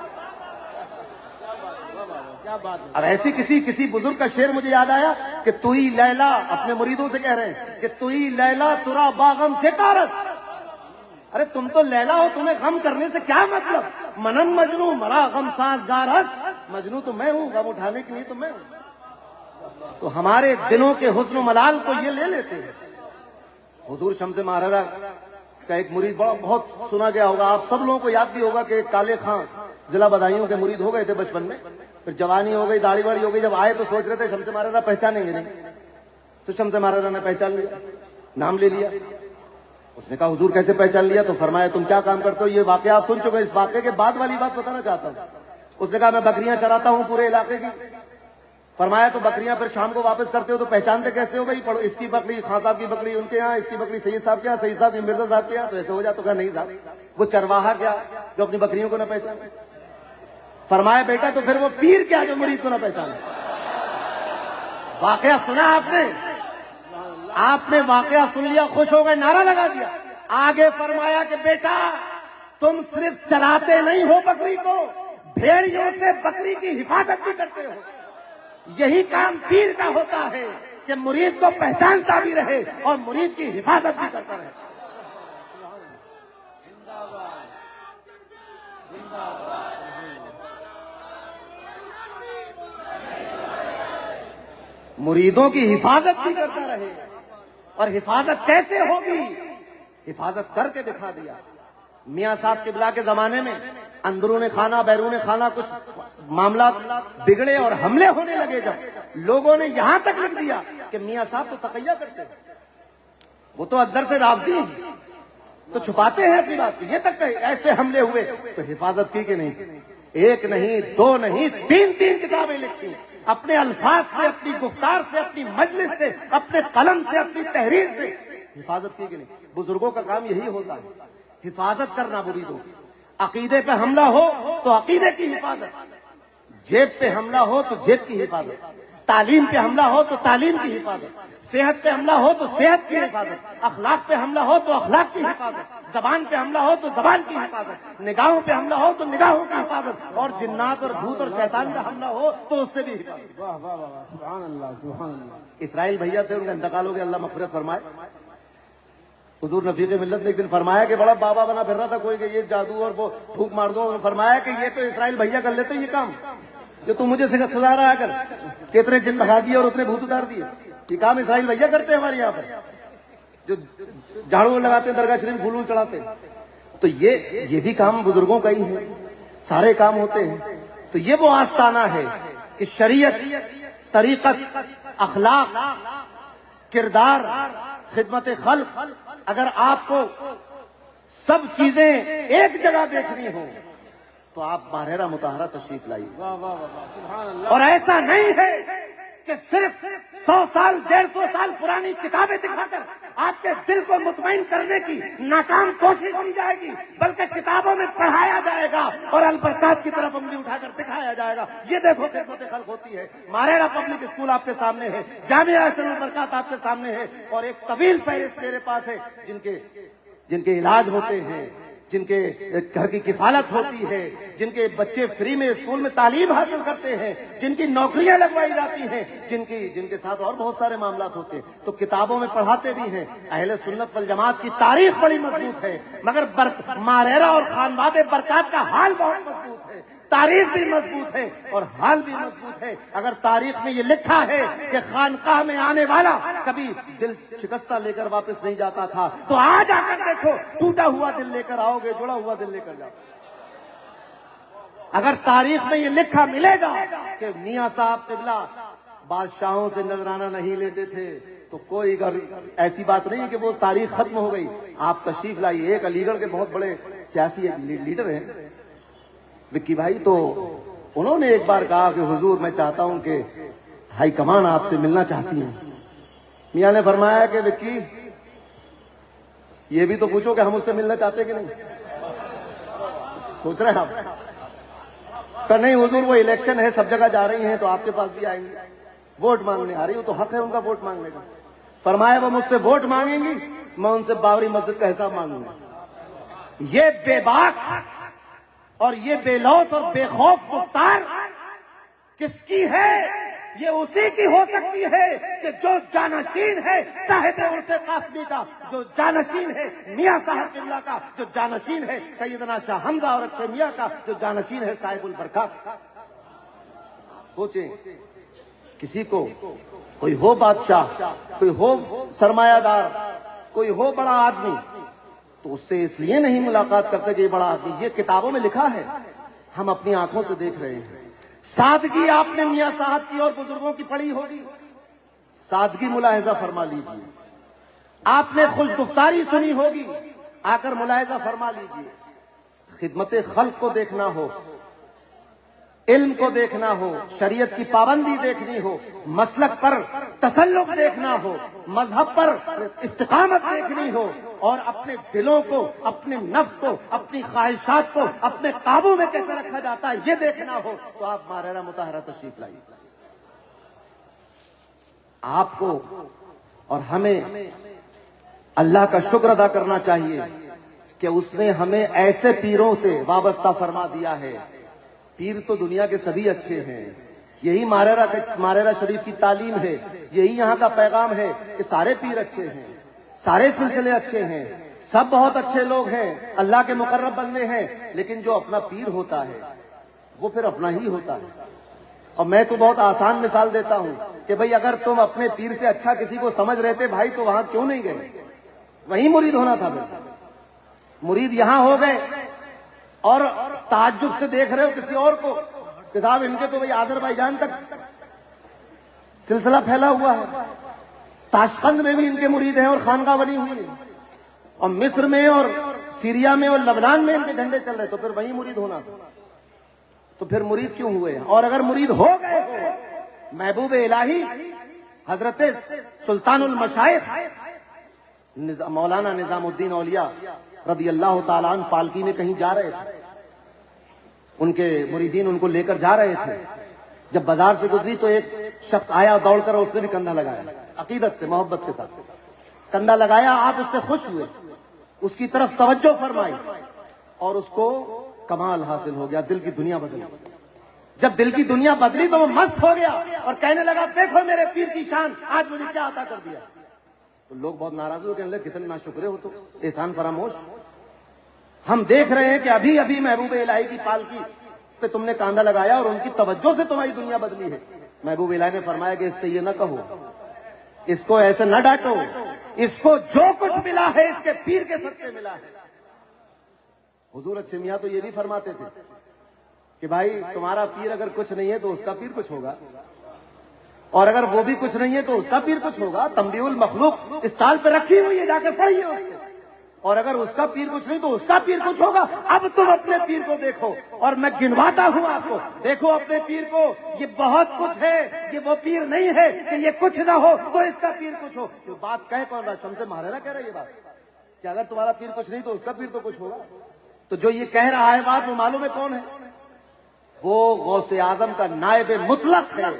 اب ایسی کسی بزرگ کا شعر مجھے یاد آیا کہ تو ہی لیلا، اپنے مریدوں سے کہہ رہے ہیں کہ تو ہی لیلا ترا باغم چھکارس، ارے تم تو لیلا ہو, تمہیں غم کرنے سے کیا مطلب؟ منن مجنو مرا غم سازگار ہست, مجنو تو میں ہوں, غم اٹھانے کے لیے تو میں ہوں. تو ہمارے دلوں کے حسن و ملال کو یہ لے لیتے ہیں. حضور شمس ماہرہ کا ایک مرید بہت سنا گیا ہوگا, آپ سب لوگوں کو یاد بھی ہوگا کہ کالے خان ضلع بدایوں کے مرید ہو گئے تھے بچپن میں, پھر جوانی ہو گئی, داڑھی واڑی ہو گئی, جب آئے تو سوچ رہے تھے شمس ماہرہ پہچانیں گے نہیں, تو شمس ماہرہ نے پہچان لیا, نام لے لیا. اس نے کہا حضور کیسے پہچان لیا؟ تو فرمایا تم کیا کام کرتے ہو؟ یہ واقعہ آپ سن چکے, اس واقعے کے بعد والی بات بتانا چاہتا ہوں. اس نے کہا میں بکریاں چراتا ہوں پورے علاقے کی. فرمایا تو بکریاں پھر شام کو واپس کرتے ہو تو پہچانتے کیسے ہو بھائی؟ اس کی بکری خان صاحب کی بکری ان کے یہاں, اس کی بکری سید صاحب کے یہاں, سید صاحب کی مرزا صاحب کے یہاں, تو ایسے ہو جاتا. کہا نہیں صاحب, وہ چرواہا کیا جو اپنی بکریوں کو نہ پہچانے. فرمایا بیٹا تو پھر وہ پیر کیا جو مرید کو نہ پہچانے. واقعہ سنا آپ نے واقعہ سن لیا, خوش ہو گئے, نعرہ لگا دیا. آگے فرمایا کہ بیٹا تم صرف چراتے نہیں ہو بکری کو, بھیڑیوں سے بکری کی حفاظت بھی کرتے ہو. یہی کام پیر کا ہوتا ہے کہ مرید کو پہچانتا بھی رہے اور مرید کی حفاظت بھی کرتا رہے. مریدوں کی حفاظت بھی کرتا رہے. اور حفاظت کیسے ہوگی؟ حفاظت کر کے دکھا دیا. میاں صاحب قبلہ کے زمانے میں اندرون خانہ بیرون خانہ کچھ معاملات بگڑے اور حملے ہونے لگے, جب لوگوں نے یہاں تک لکھ دیا کہ میاں صاحب تو تقیہ کرتے ہیں, وہ تو اندر سے رافضی ہیں, تو چھپاتے ہیں اپنی بات. یہ تک کہ ایسے حملے ہوئے تو حفاظت کی کہ نہیں؟ ایک نہیں, دو نہیں, تین کتابیں لکھی, اپنے الفاظ سے, اپنی گفتار سے, اپنی مجلس سے, اپنے قلم سے, اپنی تحریر سے حفاظت کی کہ نہیں؟ بزرگوں کا کام یہی ہوتا ہے, حفاظت کرنا مریدوں کی. عقیدے پہ حملہ ہو تو عقیدے کی حفاظت, جیب پہ حملہ ہو تو جیب کی حفاظت, تعلیم پہ حملہ ہو تو تعلیم کی حفاظت, صحت پہ حملہ ہو تو صحت کی حفاظت, اخلاق پہ حملہ ہو تو اخلاق کی حفاظت, زبان پہ حملہ ہو تو زبان کی حفاظت, نگاہوں پہ حملہ ہو تو نگاہوں کی حفاظت, اور جنات اور بھوت اور شیطان پہ حملہ ہو تو اس سے بھی حفاظت. واہ واہ واہ, سبحان اللہ سبحان اللہ. اسرائیل بھیا تھے, ان کا انتقال ہو گیا, اللہ مغفرت فرمائے. حضور رفیق ملت نے ایک دن فرمایا کہ بڑا بابا بنا پھر رہا تھا کوئی کہ یہ جادو اور وہ پھونک مار دو. فرمایا کہ یہ تو اسرائیل بھیا کر لیتے یہ کام جو تم مجھے سزا رہا کر, کہ اتنے جن بھگا دیے اور اتنے بھوت اتار دیے. یہ کام اسرائیل بھیا کرتے ہیں ہمارے یہاں پر, جو جھاڑو لگاتے ہیں, درگاہ شریف پھول چڑھاتے ہیں. تو یہ بھی کام بزرگوں کا ہی ہے, سارے کام ہوتے ہیں. تو یہ وہ آستانہ ہے کہ شریعت, طریقت, اخلاق, کردار, خدمت خلق, اگر آپ کو سب چیزیں ایک جگہ دیکھنی ہو تو آپ ماہرہ مطہرہ تشریف لائیے. واہ واہ واہ, سبحان اللہ. اور ایسا نہیں ہے کہ صرف 100 سال 150 سال پرانی کتابیں دکھا کر آپ کے دل کو مطمئن کرنے کی ناکام کوشش کی جائے گی, بلکہ کتابوں میں پڑھایا جائے گا اور البرکات کی طرف انگلی اٹھا کر دکھایا جائے گا. یہ دیکھو خدمت خلق ہوتی ہے. ماہرہ پبلک اسکول آپ کے سامنے ہے, جامعہ احسن البرکات آپ کے سامنے ہے, اور ایک طویل فہرست میرے پاس ہے جن کے علاج ہوتے ہیں, جن کے گھر کی کفالت ہوتی ہے, جن کے بچے فری میں اسکول میں تعلیم حاصل کرتے ہیں, جن کی نوکریاں لگوائی جاتی ہیں, جن کے ساتھ اور بہت سارے معاملات ہوتے ہیں. تو کتابوں میں پڑھاتے بھی ہیں. اہل سنت والجماعت کی تاریخ بڑی مضبوط ہے, مگر ماہرہ اور خانواد برکات کا حال بہت مضبوط ہے. تاریخ بھی مضبوط ہے اور حال بھی مضبوط ہے. اگر تاریخ میں یہ لکھا ہے کہ خانقاہ میں آنے والا کبھی دل شکستہ لے کر واپس نہیں جاتا تھا, تو آج آ کر دیکھو ٹوٹا ہوا دل لے کر آؤ گے, جڑا ہوا دل لے کر جاؤ. اگر تاریخ میں یہ لکھا ملے گا کہ میاں صاحب قبلہ بادشاہوں سے نذرانہ نہیں لیتے تھے, تو کوئی ایسی بات نہیں ہے کہ وہ تاریخ ختم ہو گئی. آپ تشریف لائیے. ایک علی گڑھ کے بہت بڑے سیاسی لیڈر ہیں وکی بھائی, تو انہوں نے ایک بار کہا کہ حضور میں چاہتا ہوں کہ ہائی کمان آپ سے ملنا چاہتی ہیں. میاں نے فرمایا کہ وکی یہ بھی تو پوچھو کہ ہم اس سے ملنا چاہتے کہ نہیں. سوچ رہے ہیں آپ؟ کہ نہیں حضور وہ الیکشن ہے, سب جگہ جا رہی ہیں تو آپ کے پاس بھی آئیں گی, ووٹ مانگنے آ رہی ہوں, تو حق ہے ان کا ووٹ مانگنے کا. فرمایا وہ مجھ سے ووٹ مانگیں گی, میں ان سے بابری مسجد کا حساب مانگوں گا. یہ بے باک اور یہ بے لوث اور بے خوف گفتار کس کی ہے؟ یہ اسی کی ہو سکتی ہے کہ جو جانشین ہے صاحب عرص قاسمی کا، جو جانشین ہے میاں صاحب قبلہ کا، جو جانشین ہے سیدنا شاہ حمزہ اور اچھے میاں کا، جو جانشین ہے صاحب البرکات۔ سوچیں، کسی کو کوئی ہو بادشاہ، کوئی ہو سرمایہ دار، کوئی ہو بڑا آدمی، تو اس سے اس لیے نہیں ملاقات کرتے کہ یہ بڑا آدمی، یہ کتابوں میں لکھا ہے، ہم اپنی آنکھوں سے دیکھ رہے ہیں۔ سادگی آپ نے میاں صاحب کی اور بزرگوں کی پڑھی ہوگی، سادگی ملاحظہ فرما لیجئے۔ آپ نے خوش گفتاری سنی ہوگی، آ کر ملاحظہ فرما لیجئے۔ خدمت خلق کو دیکھنا ہو، علم کو دیکھنا ہو، شریعت کی پابندی دیکھنی ہو، مسلک پر تسلق دیکھنا ہو، مذہب پر استقامت دیکھنی ہو، اور اپنے دلوں کو، اپنے نفس کو، اپنی خواہشات کو اپنے قابو میں کیسے رکھا جاتا ہے یہ دیکھنا ہو، تو آپ ماہرہ مطہرہ تشریف لائیے۔ آپ کو اور ہمیں اللہ کا شکر ادا کرنا چاہیے کہ اس نے ہمیں ایسے پیروں سے وابستہ فرما دیا ہے۔ پیر تو دنیا کے سبھی اچھے ہیں، یہی ماہرہ شریف کی تعلیم ہے، یہی یہاں کا پیغام ہے کہ سارے پیر اچھے ہیں، سارے سلسلے اچھے ہیں، سب بہت اچھے لوگ ہیں، اللہ کے مقرب بندے ہیں، لیکن جو اپنا پیر ہوتا ہے وہ پھر اپنا ہی ہوتا ہے۔ اور میں تو بہت آسان مثال دیتا ہوں کہ بھئی اگر تم اپنے پیر سے اچھا کسی کو سمجھ رہے تھے بھائی تو وہاں کیوں نہیں گئے؟ وہیں مرید ہونا تھا۔ مرید یہاں ہو گئے اور تعجب سے دیکھ رہے ہو کسی اور کو کہ صاحب ان کے تو بھئی آذربائیجان تک سلسلہ پھیلا ہوا ہے، تاشقند میں بھی ان کے مرید ہیں اور خانقاہ بنی ہوئی ہے، اور مصر میں اور سیریا میں اور لبنان میں ان کے جھنڈے چل رہے، تو پھر وہیں مرید ہونا تھا۔ تو پھر مرید کیوں ہوئے؟ اور اگر مرید ہو گئے ہو، محبوب الہی حضرت سلطان المشائخ مولانا نظام الدین اولیاء رضی اللہ تعالیٰ عنہ پالکی میں کہیں جا رہے تھے، ان کے مریدین ان کو لے کر جا رہے تھے، جب بازار سے گزری تو ایک شخص آیا دوڑ کر، اس نے بھی کندھا لگایا، عقیدت سے محبت کے ساتھ کندھا لگایا، آپ اس سے خوش ہوئے، اس کی طرف توجہ فرمائی اور اس کو کمال حاصل ہو گیا، دل کی دنیا بدلی۔ جب دل کی دنیا بدلی تو وہ مست ہو گیا اور کہنے لگا دیکھو میرے پیر کی شان، آج مجھے کیا عطا کر دیا۔ تو لوگ بہت ناراض ہو، کہنے لگے کتنے ناشکرے ہو تو، احسان فراموش۔ ہم دیکھ رہے ہیں کہ ابھی ابھی محبوب الہی کی پالکی پہ تم نے کاندھا لگایا اور ان کی توجہ سے تمہاری دنیا بدلی ہے۔ محبوب الہی نے فرمایا کہ اس سے یہ نہ کہو، اس کو ایسے نہ ڈانٹو، اس کو جو کچھ ملا ہے اس کے پیر کے صدقے ملا ہے۔ حضور اچھے میاں تو یہ بھی فرماتے تھے کہ بھائی تمہارا پیر اگر کچھ نہیں ہے تو اس کا پیر کچھ ہوگا، اور اگر وہ بھی کچھ نہیں ہے تو اس کا پیر کچھ ہوگا۔ تنبیہ المخلوق اسٹال پہ رکھی ہوئی ہے، جا کے پڑھیے اس کو، اور اگر اس کا پیر کچھ نہیں تو اس کا پیر کچھ ہوگا۔ اب تم اپنے پیر کو دیکھو، اور میں گنواتا ہوں آپ کو، دیکھو اپنے پیر کو، یہ بہت کچھ ہے، یہ وہ پیر نہیں ہے کہ یہ کچھ نہ ہو تو اس کا پیر کچھ ہو۔ جو بات کہہ کون رہا؟ شمس ماہرہ کہہ رہا ہے یہ بات کہ اگر تمہارا پیر کچھ نہیں تو اس کا پیر تو کچھ ہوگا۔ تو جو یہ کہہ رہا ہے بات وہ معلوم ہے کون ہے؟ وہ غوث اعظم کا نائب مطلق ہے،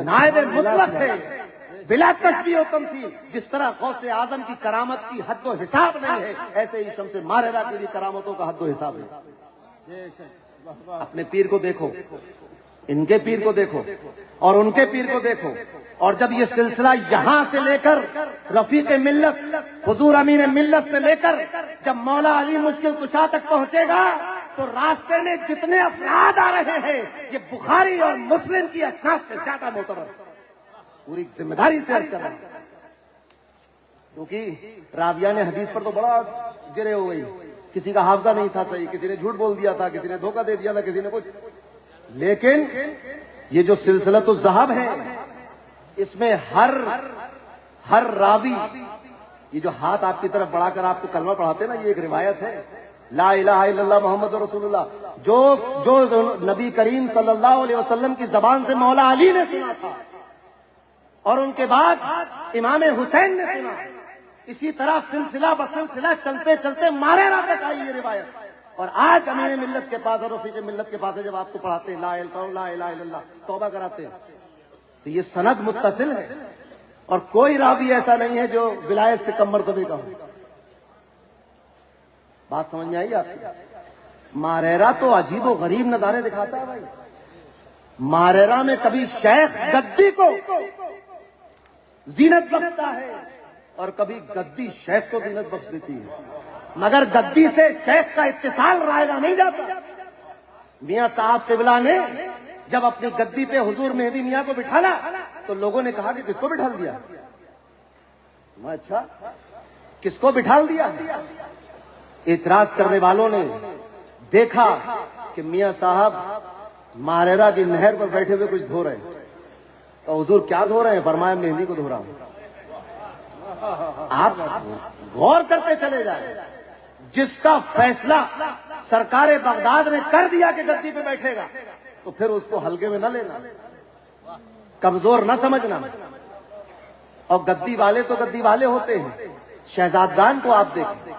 نائب مطلق ہے، بلا تشبیہ و تمثیل۔ جس طرح غوث اعظم کی کرامت کی حد و حساب نہیں ہے، ایسے ہی شمس ماہرہ کی بھی کرامتوں کا حد و حساب نہیں۔ اپنے پیر کو دیکھو، ان کے پیر کو دیکھو اور ان کے پیر کو دیکھو، اور جب یہ سلسلہ یہاں سے لے کر رفیق ملت حضور امین ملت سے لے کر جب مولا علی مشکل کشا تک پہنچے گا تو راستے میں جتنے افراد آ رہے ہیں یہ بخاری اور مسلم کی اسناد سے زیادہ معتبر، پوری ذمہ داری سے عرض کر رہا ہوں، کیونکہ راویان حدیث پر تو بڑا جرے ہو گئی، کسی کا حافظہ نہیں تھا صحیح، کسی نے جھوٹ بول دیا تھا، کسی نے دھوکہ دے دیا تھا، کسی نے کچھ، لیکن یہ جو سلسلہ تو ذہب ہے اس میں ہر راوی، یہ جو ہاتھ آپ کی طرف بڑھا کر آپ کو کلمہ پڑھاتے ہیں نا، یہ ایک روایت ہے، لا الہ الا اللہ محمد رسول اللہ، جو نبی کریم صلی اللہ علیہ وسلم کی زبان سے مولا علی نے سنا تھا اور ان کے بعد امام حسین نے سنا، اسی طرح سلسلہ بسلسلہ چلتے چلتے ماہرہ تک آئی یہ روایت، اور آج امیر ملت کے پاس اور رفیق ملت کے پاس جب آپ کو پڑھاتے ہیں لا الہ الا اللہ، توبہ کراتے ہیں، تو یہ سند متصل ہے، اور کوئی راوی ایسا نہیں ہے جو ولایت سے کم مرتبے کا ہو۔ بات سمجھ میں آئی آپ کو؟ ماہرہ تو عجیب و غریب نظارے دکھاتا ہے بھائی، ماریرا میں کبھی شیخ گدی کو زینت بخشتا ہے اور کبھی گدی شیخ کو زینت بخش دیتی ہے، مگر گدی سے شیخ کا اتصال رائگاں نہیں جاتا۔ میاں صاحب قبلہ نے جب اپنی گدی پہ حضور مہدی میاں کو بٹھانا تو لوگوں نے کہا کہ کس کو بٹھال دیا؟ اچھا، کس کو بٹھال دیا؟ اعتراض کرنے والوں نے دیکھا کہ میاں صاحب ماریرا کی نہر پر بیٹھے ہوئے کچھ دھو رہے ہیں، تو حضور کیا دھو رہے ہیں؟ فرمایا مہندی کو دھو رہا ہوں۔ آپ غور کرتے چلے جائیں، جس کا فیصلہ سرکار بغداد نے کر دیا کہ گدی پہ بیٹھے گا تو پھر اس کو ہلکے میں نہ لینا، کمزور نہ سمجھنا۔ اور گدی والے تو گدی والے ہوتے ہیں، شہزادگان کو آپ دیکھیں،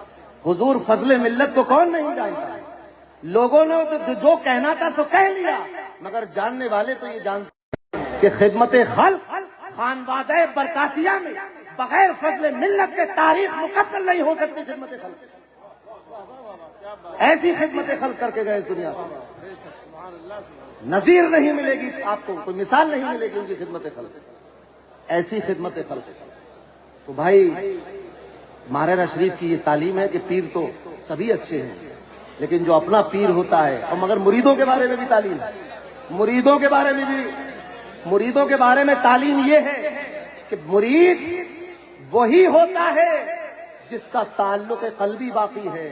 حضور فضل ملت کو کون نہیں جانتا؟ لوگوں نے تو جو کہنا تھا سو کہہ لیا، مگر جاننے والے تو یہ جانتے ہیں کہ خدمت خلق خانوادہ برکاتیہ میں بغیر فضل ملت کے تاریخ مکمل نہیں ہو سکتی۔ خدمت خلق ایسی خدمت خلق کر کے گئے اس دنیا سے، نظیر نہیں ملے گی آپ کو، کوئی مثال نہیں ملے گی ان کی خدمت خلق، ایسی خدمت خلق۔ تو بھائی ماریرا شریف کی یہ تعلیم ہے کہ پیر تو سبھی اچھے ہیں، لیکن جو اپنا پیر ہوتا ہے، اور مگر مریدوں کے بارے میں بھی تعلیم ہے، مریدوں کے بارے میں تعلیم یہ ہے کہ مرید وہی ہوتا ہے جس کا تعلق قلبی باقی ہے،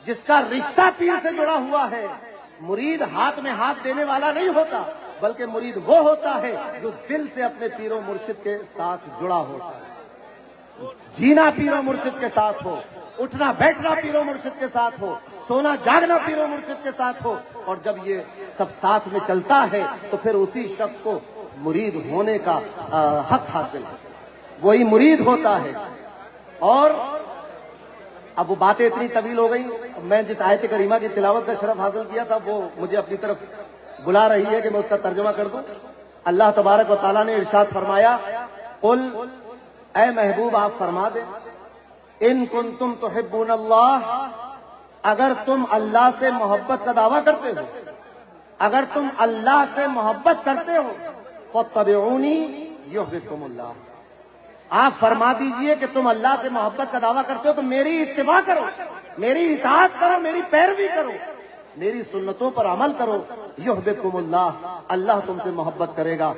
جس کا رشتہ پیر سے جڑا ہوا ہے۔ مرید ہاتھ میں ہاتھ دینے والا نہیں ہوتا، بلکہ مرید وہ ہوتا ہے جو دل سے اپنے پیر و مرشد کے ساتھ جڑا ہوتا ہے، جینا پیر و مرشد کے ساتھ ہو، اٹھنا بیٹھنا پیر و مرشد کے ساتھ ہو، سونا جاگنا پیر و مرشد کے ساتھ ہو، اور جب یہ سب ساتھ میں چلتا ہے تو پھر اسی شخص کو مرید ہونے کا حق حاصل ہے، وہی مرید ہوتا ہے۔ اور اب وہ باتیں اتنی طویل ہو گئی، میں جس آیت کریمہ کی تلاوت کا شرف حاصل کیا تھا وہ مجھے اپنی طرف بلا رہی ہے کہ میں اس کا ترجمہ کر دوں۔ اللہ تبارک و تعالیٰ نے ارشاد فرمایا، قل، اے محبوب آپ فرما دیں، ان کنتم تحبون اللہ، اگر تم اللہ سے محبت کا دعویٰ کرتے ہو، اگر تم اللہ سے محبت کرتے ہو، فاتبعونی یحببکم اللہ، آپ فرما دیجئے کہ تم اللہ سے محبت کا دعویٰ کرتے ہو تو میری اتباع کرو، میری اطاعت کرو، میری پیروی کرو، میری سنتوں پر عمل کرو، یحببکم اللہ، اللہ تم سے محبت کرے گا۔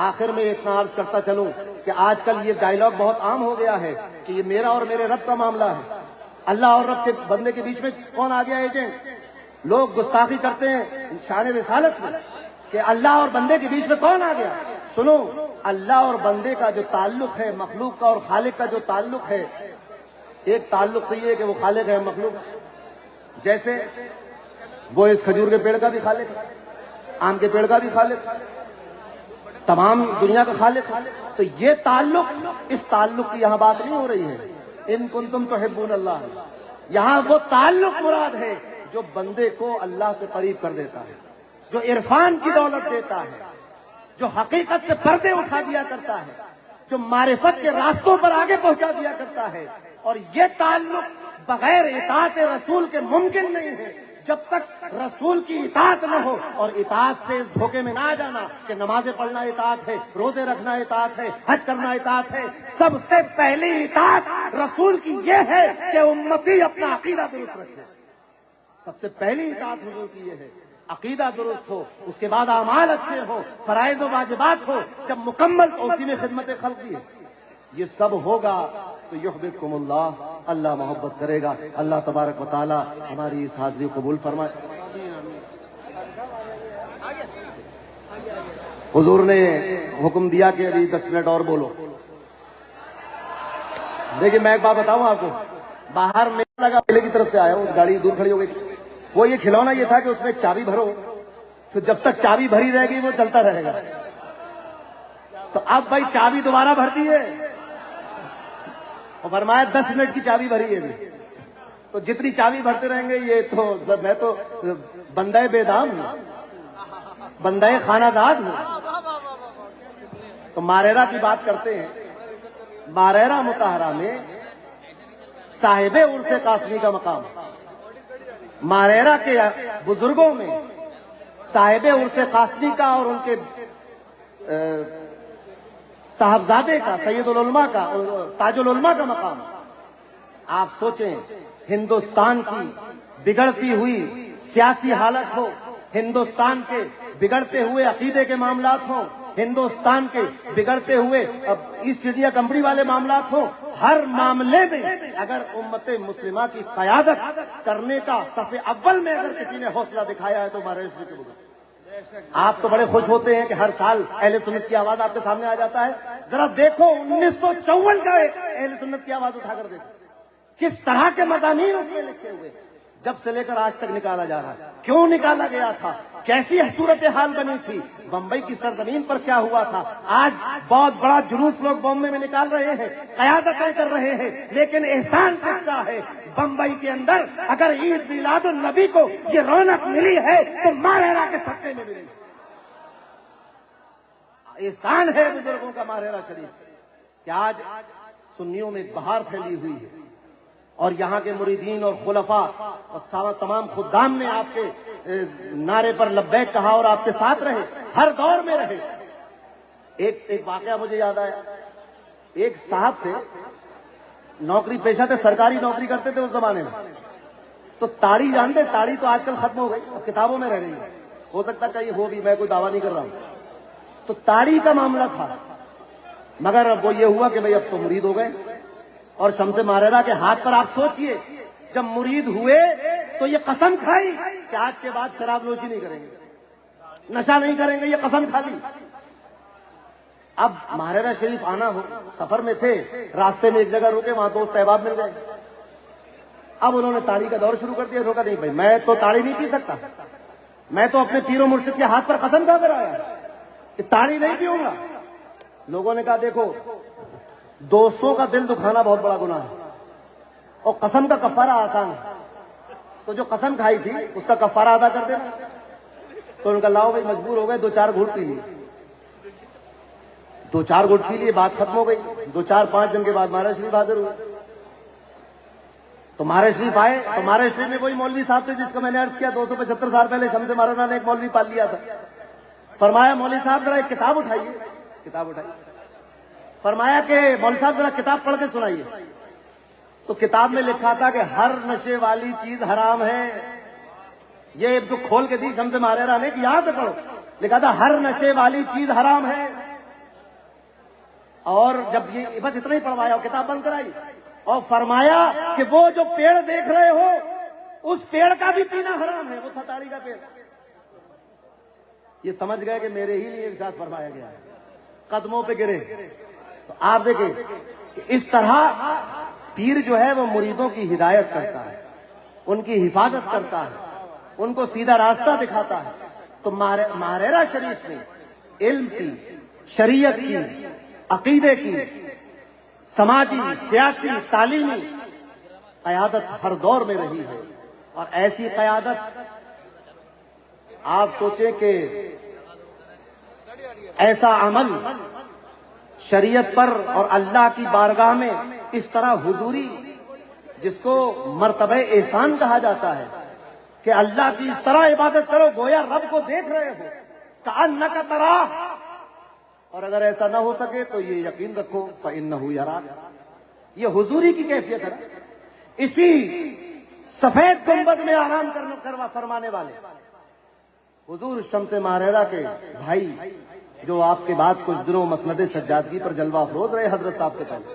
آخر میں اتنا عرض کرتا چلوں کہ آج کل یہ ڈائیلاگ بہت عام ہو گیا ہے کہ یہ میرا اور میرے رب کا معاملہ ہے، اللہ اور رب کے بندے کے بیچ میں کون آ گیا ایجنٹ؟ لوگ گستاخی کرتے ہیں شان رسالت میں کہ اللہ اور بندے کے بیچ میں کون آ گیا؟ سنو، اللہ اور بندے کا جو تعلق ہے، مخلوق کا اور خالق کا جو تعلق ہے، ایک تعلق تو یہ ہے کہ وہ خالق ہے، مخلوق، جیسے وہ اس کھجور کے پیڑ کا بھی خالق ہے، آم کے پیڑ کا بھی خالق، تمام دنیا کا خالق ہے۔ تو یہ تعلق، اس تعلق کی یہاں بات نہیں ہو رہی ہے، ان کنتم تحبون اللہ، یہاں وہ تعلق مراد ہے جو بندے کو اللہ سے قریب کر دیتا ہے، جو عرفان کی دولت دیتا ہے، جو حقیقت سے پردے اٹھا دیا کرتا ہے، جو معرفت کے راستوں پر آگے پہنچا دیا کرتا ہے۔ اور یہ تعلق بغیر اطاعت رسول کے ممکن نہیں ہے، جب تک رسول کی اطاعت نہ ہو، اور اطاعت سے اس دھوکے میں نہ آ جانا کہ نمازیں پڑھنا اطاعت ہے، روزے رکھنا اطاعت ہے، حج کرنا اطاعت ہے۔ سب سے پہلی اطاعت رسول کی یہ ہے کہ امتی اپنا عقیدہ درست رکھے، سب سے پہلی اطاعت حضور کی یہ ہے، عقیدہ درست ہو، اس کے بعد اعمال اچھے ہو، فرائض و واجبات ہو، جب مکمل تو اسی میں خدمت خلق بھی ہے۔ یہ سب ہوگا تو یحببکم اللہ، اللہ محبت کرے گا۔ اللہ تبارک و تعالی ہماری اس حاضری قبول فرمائے۔ حضور نے حکم دیا کہ ابھی 10 منٹ اور بولو۔ دیکھیں میں ایک بات بتاؤں آپ کو، باہر میلہ لگا، میلے کی طرف سے آیا ہوں، گاڑی دور کھڑی ہو گئی، وہ یہ کھلونا یہ تھا کہ اس میں چابی بھرو، تو جب تک چابی بھری رہے گی وہ چلتا رہے گا۔ تو اب بھائی چابی دوبارہ بھرتی ہے، اور فرمایا 10 منٹ کی چابی بھری ہے بھی، تو جتنی چابی بھرتے رہیں گے، یہ تو میں تو بندہ بے دام ہوں، بندہ خانہ زاد ہوں۔ تو ماریرا کی بات کرتے ہیں، ماریرا مطہرہ میں صاحب عرس قاسمی کا مقام، ماریرا کے بزرگوں میں صاحب عرس قاسمی کا اور ان کے صاحبزادے کا، سید العلماء کا، تاج العلماء کا مقام. آپ سوچیں ہندوستان کی بگڑتی ہوئی سیاسی حالت ہو، ہندوستان کے بگڑتے ہوئے عقیدے کے معاملات ہوں، ہندوستان کے بگڑتے ہوئے اب ایسٹ انڈیا کمپنی والے معاملات ہوں، ہر معاملے میں اگر امت مسلمہ کی قیادت کرنے کا صف اول میں اگر کسی نے حوصلہ دکھایا ہے تو ہمارے رشتے کے بزرگ. آپ تو بڑے خوش ہوتے ہیں کہ ہر سال اہل سنت کی آواز آپ کے سامنے آ جاتا ہے. ذرا دیکھو 1954 کا اہل سنت کی آواز اٹھا کر دیکھو کس طرح کے مضامین اس میں لکھے ہوئے، جب سے لے کر آج تک نکالا جا رہا ہے. کیوں نکالا گیا تھا؟ کیسی صورتحال بنی تھی؟ بمبئی کی سرزمین پر کیا ہوا تھا؟ آج بہت بڑا جلوس لوگ بمبئی میں نکال رہے ہیں، قیادتیں کر رہے ہیں، لیکن احسان کس کا ہے؟ بمبئی کے اندر اگر عید میلاد النبی کو یہ رونق ملی ہے تو ماہرہ کے صدقے میں ملی. احسان ہے بزرگوں کا ماہرہ شریف کہ آج سنیوں میں ایک بہار پھیلی ہوئی ہے، اور یہاں کے مریدین اور خلفاء اور تمام خدام نے آپ کے نعرے پر لبیک کہا اور آپ کے ساتھ رہے، ہر دور میں رہے. ایک واقعہ مجھے یاد آیا. ایک صاحب تھے، نوکری پیشہ تھے، سرکاری نوکری کرتے تھے اس زمانے میں. تو تاڑی جانتے؟ تاڑی تو آج کل ختم ہو گئی، اب کتابوں میں رہ رہی ہے، ہو سکتا کہیں ہو بھی، میں کوئی دعویٰ نہیں کر رہا ہوں. تو تاڑی کا معاملہ تھا، مگر اب وہ یہ ہوا کہ بھئی اب تو مرید ہو گئے، اور شمس ماہرہ کے ہاتھ پر آپ سوچئے جب مرید ہوئے تو یہ قسم کھائی کہ آج کے بعد شراب نوشی نہیں کریں گے، نشہ نہیں کریں گے، یہ قسم کھا لی. اب ماہرہ شریف آنا ہو، سفر میں تھے، راستے میں ایک جگہ رکے، وہاں دوست احباب مل گئے. اب انہوں نے تاڑی کا دور شروع کر دیا. روکا نہیں بھائی، میں تو تاڑی نہیں پی سکتا، میں تو اپنے پیر و مرشد کے ہاتھ پر قسم کھا کر آیا کہ تاڑی نہیں پیوں گا. لوگوں نے کہا دیکھو دوستوں کا دل دکھانا بہت بڑا گناہ ہے، اور قسم کا کفارہ آسان ہے. تو جو قسم کھائی تھی اس کا کفارہ ادا کر دینا. تو ان کا لاؤ بھائی، مجبور ہو گئے، 2-4 گھونٹ پی لیے. 2-4 گھونٹ پی لیے، بات ختم ہو گئی. 2-4-5 دن کے بعد ماہرہ شریف حاضر ہوئے. تو ماہرہ شریف آئے تو ماہرہ شریف میں وہی مولوی صاحب تھے جس کا میں نے عرض کیا 275 سال پہلے شمس ماہرہ نے ایک مولوی پال لیا تھا. فرمایا مولوی صاحب ذرا ایک کتاب اٹھائیے. کتاب اٹھائی. فرمایا کہ مولوی صاحب ذرا کتاب پڑھ کے سنائیے. تو کتاب میں لکھا تھا کہ ہر نشے والی چیز حرام ہے. یہ جو کھول کے دی شمس ماہرہ نے کہ یہاں سے پڑھو، لکھا تھا ہر نشے والی چیز حرام ہے. اور جب یہ بس اتنا ہی پڑھوایا اور کتاب بند کرائی، اور فرمایا کہ وہ جو پیڑ دیکھ رہے ہو اس پیڑ کا بھی پینا حرام ہے. وہ تھا تاڑی کا پیڑ. یہ سمجھ گئے کہ میرے ہی لیے ارشاد فرمایا گیا ہے، قدموں پہ گرے. تو آپ دیکھیں کہ اس طرح پیر جو ہے وہ مریدوں کی ہدایت کرتا ہے، ان کی حفاظت کرتا ہے، ان کو سیدھا راستہ دکھاتا ہے. تو ماہرہ شریف میں علم کی، شریعت کی، عقیدے کی، سماجی، سیاسی، تعلیمی قیادت ہر دور میں رہی ہے. اور ایسی قیادت آپ سوچیں کہ ایسا عمل شریعت پر اور اللہ کی بارگاہ میں اس طرح حضوری، جس کو مرتبہ احسان کہا جاتا ہے کہ اللہ کی اس طرح عبادت کرو گویا رب کو دیکھ رہے ہو، کأنک تراہ. اور اگر ایسا نہ ہو سکے تو یہ یقین رکھو فإنہ یراک. یہ حضوری کی کیفیت ہے. اسی سفید گنبد میں آرام کروا فرمانے والے حضور شمس ماہرہ کے بھائی، جو آپ کے بعد کچھ دنوں مسند سجادگی پر جلوہ افروز رہے حضرت صاحب سے پہلے،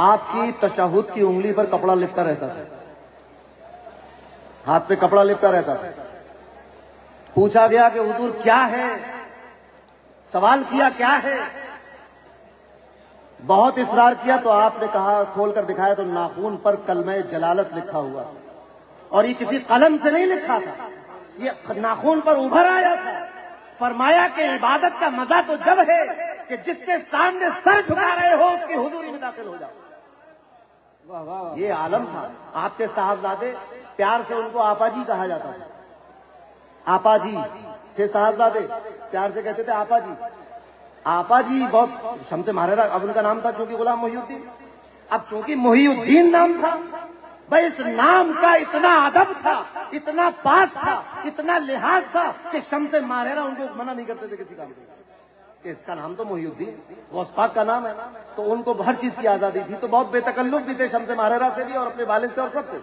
آپ کی تشہد کی انگلی پر کپڑا لپٹا رہتا تھا، ہاتھ پہ کپڑا لپٹا رہتا تھا. پوچھا گیا کہ حضور کیا ہے؟ سوال کیا کیا ہے؟ بہت اصرار کیا تو آپ نے کہا، کھول کر دکھایا تو ناخون پر کلمہ جلالت لکھا ہوا تھا. اور یہ کسی قلم سے نہیں لکھا تھا، یہ ناخون پر ابھر آیا تھا. فرمایا کہ عبادت کا مزہ تو جب ہے کہ جس کے سامنے سر جھکا رہے ہو اس کی حضوری میں داخل ہو جاؤ. یہ عالم تھا. آپ کے صاحبزادے پیار سے ان کو آپا جی کہا جاتا تھا. آپا جی تھے صاحبزادے، پیار سے کہتے تھے آپا جی. آپا جی بہت شمس ماہرہ اب ان کا نام تھا چونکہ غلام محی الدین. اب چونکہ محی الدین نام تھا بھائی اس نام کا اتنا ادب تھا، اتنا پاس تھا، اتنا لحاظ تھا کہ شمس ماہرہ ان کو منع نہیں کرتے تھے کسی کام کے، کہ اس کا نام تو محی الدین غوث پاک کا نام ہے، تو ان کو ہر چیز کی آزادی تھی، تو بہت بے تکلف بھی تھے شمس ماہرہ سے بھی اور اپنے والد سے اور سب سے۔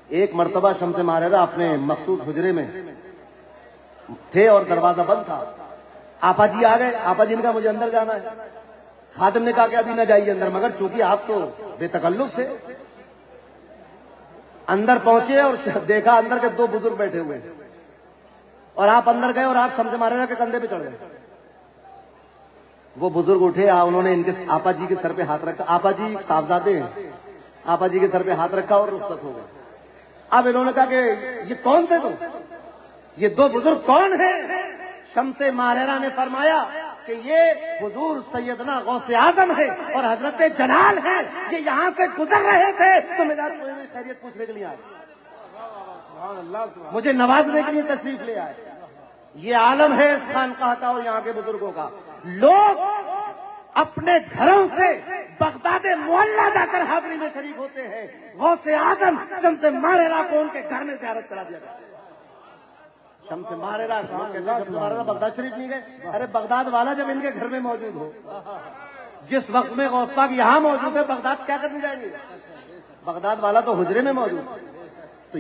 ایک مرتبہ شمس ماہرہ اپنے مخصوص حجرے میں تھے اور دروازہ بند تھا، آپا جی آ گئے، آپا جی نے کہا مجھے اندر جانا ہے، خادم نے کہا کہ ابھی نہ جائیے اندر، مگر چونکہ آپ تو بے تکلف تھے، اندر پہنچے اور دیکھا اندر کے دو بزرگ بیٹھے ہوئے ہیں، اور آپ اندر گئے اور آپ شمس ماہرہ کے کندھے پہ چڑھ گئے۔ وہ بزرگ اٹھے، انہوں نے ان کے آپا جی کے سر پہ ہاتھ رکھا، آپا جی صاحبزادے ہیں، آپا جی کے سر پہ ہاتھ رکھا اور رخصت ہو گئے۔ اب انہوں نے کہا کہ یہ کون تھے تم، یہ دو بزرگ کون ہیں؟ شمس ماہرہ نے فرمایا کہ یہ حضور سیدنا غوث اعظم ہے اور حضرت جلال ہے، یہ یہاں سے گزر رہے تھے تو میرا خیریت پوچھنے کے لیے آئے، مجھے نوازنے کے لیے تشریف لے آئے۔ یہ عالم ہے اس خانقاہ کا اور یہاں کے بزرگوں کا۔ لوگ اپنے گھروں سے بغداد معلیٰ جا کر حاضری میں شریک ہوتے ہیں، غوث اعظم شمس ماہرہ کو ان کے گھر میں زیارت کرا دیا گیا۔ شمس ماہرہ بغداد شریف نہیں گئے، ارے بغداد والا جب ان کے گھر میں موجود ہو، جس وقت میں غوث پاک یہاں موجود ہے، بغداد کیا کرنے جائیں گے؟ بغداد والا تو حجرے میں موجود ہے۔ تو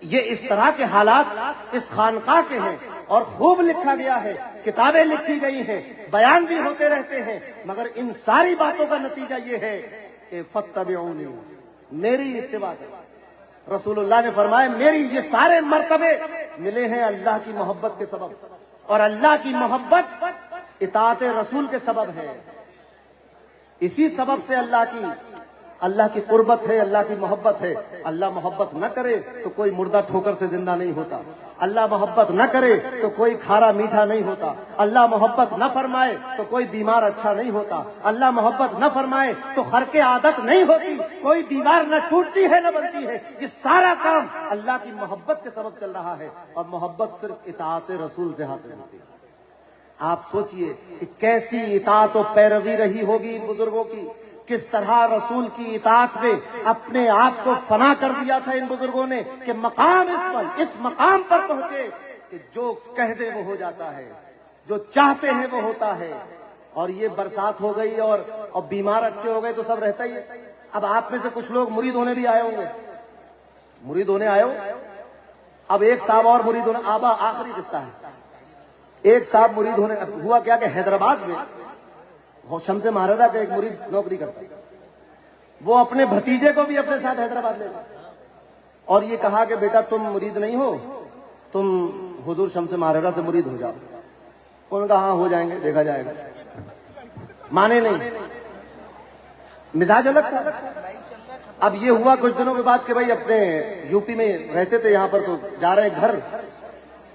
یہ اس طرح کے حالات اس خانقاہ کے ہیں، اور خوب لکھا گیا ہے، کتابیں لکھی گئی ہیں، بیان بھی ہوتے رہتے ہیں، مگر ان ساری باتوں کا نتیجہ یہ ہے کہ فاتبعونی، میری اتباع کرو۔ رسول اللہ نے فرمایا میری یہ سارے مرتبے ملے ہیں اللہ کی محبت کے سبب، اور اللہ کی محبت اطاعت رسول کے سبب ہے، اسی سبب سے اللہ کی قربت ہے، اللہ کی محبت ہے۔ اللہ محبت نہ کرے تو کوئی مردہ ٹھوکر سے زندہ نہیں ہوتا، اللہ محبت نہ کرے تو کوئی کھارا میٹھا نہیں ہوتا، اللہ محبت نہ فرمائے تو کوئی بیمار اچھا نہیں ہوتا، اللہ محبت نہ فرمائے تو خرق عادت نہیں ہوتی، کوئی دیوار نہ ٹوٹتی ہے نہ بنتی ہے۔ یہ سارا کام اللہ کی محبت کے سبب چل رہا ہے، اور محبت صرف اطاعت رسول سے حاصل ہوتی ہے۔ آپ سوچئے کہ کیسی اطاعت و پیروی رہی ہوگی ان بزرگوں کی، کس طرح رسول کی اطاعت میں اپنے آپ کو فنا کر دیا تھا ان بزرگوں نے، کہ مقام اس مقام پر پہنچے کہ جو کہہ دے وہ ہو جاتا ہے، جو چاہتے ہیں وہ ہوتا ہے۔ اور یہ برسات ہو گئی اور بیمار اچھے ہو گئے تو سب رہتا ہی ہے۔ اب آپ میں سے کچھ لوگ مرید ہونے بھی آئے ہوں گے، مرید ہونے آئے ہو۔ اب ایک صاحب اور مرید ہونے، آخری قصہ ہے، ایک صاحب مرید ہونے ہوا کیا کہ حیدرآباد میں شمس ماہرہ کا ایک مرید نوکری کرتا ہے، وہ اپنے بھتیجے کو بھی اپنے ساتھ حیدرآباد لے گیا اور یہ کہا کہ بیٹا تم مرید نہیں ہو، تم حضور شمس ماہرہ سے مرید ہو جاؤ۔ انہوں نے کہا ہاں ہو جائیں گے، دیکھا جائے گا، مانے نہیں، مزاج الگ تھا۔ اب یہ ہوا کچھ دنوں کے بعد کہ بھائی اپنے یو پی میں رہتے تھے، یہاں پر تو جا رہے ہیں گھر،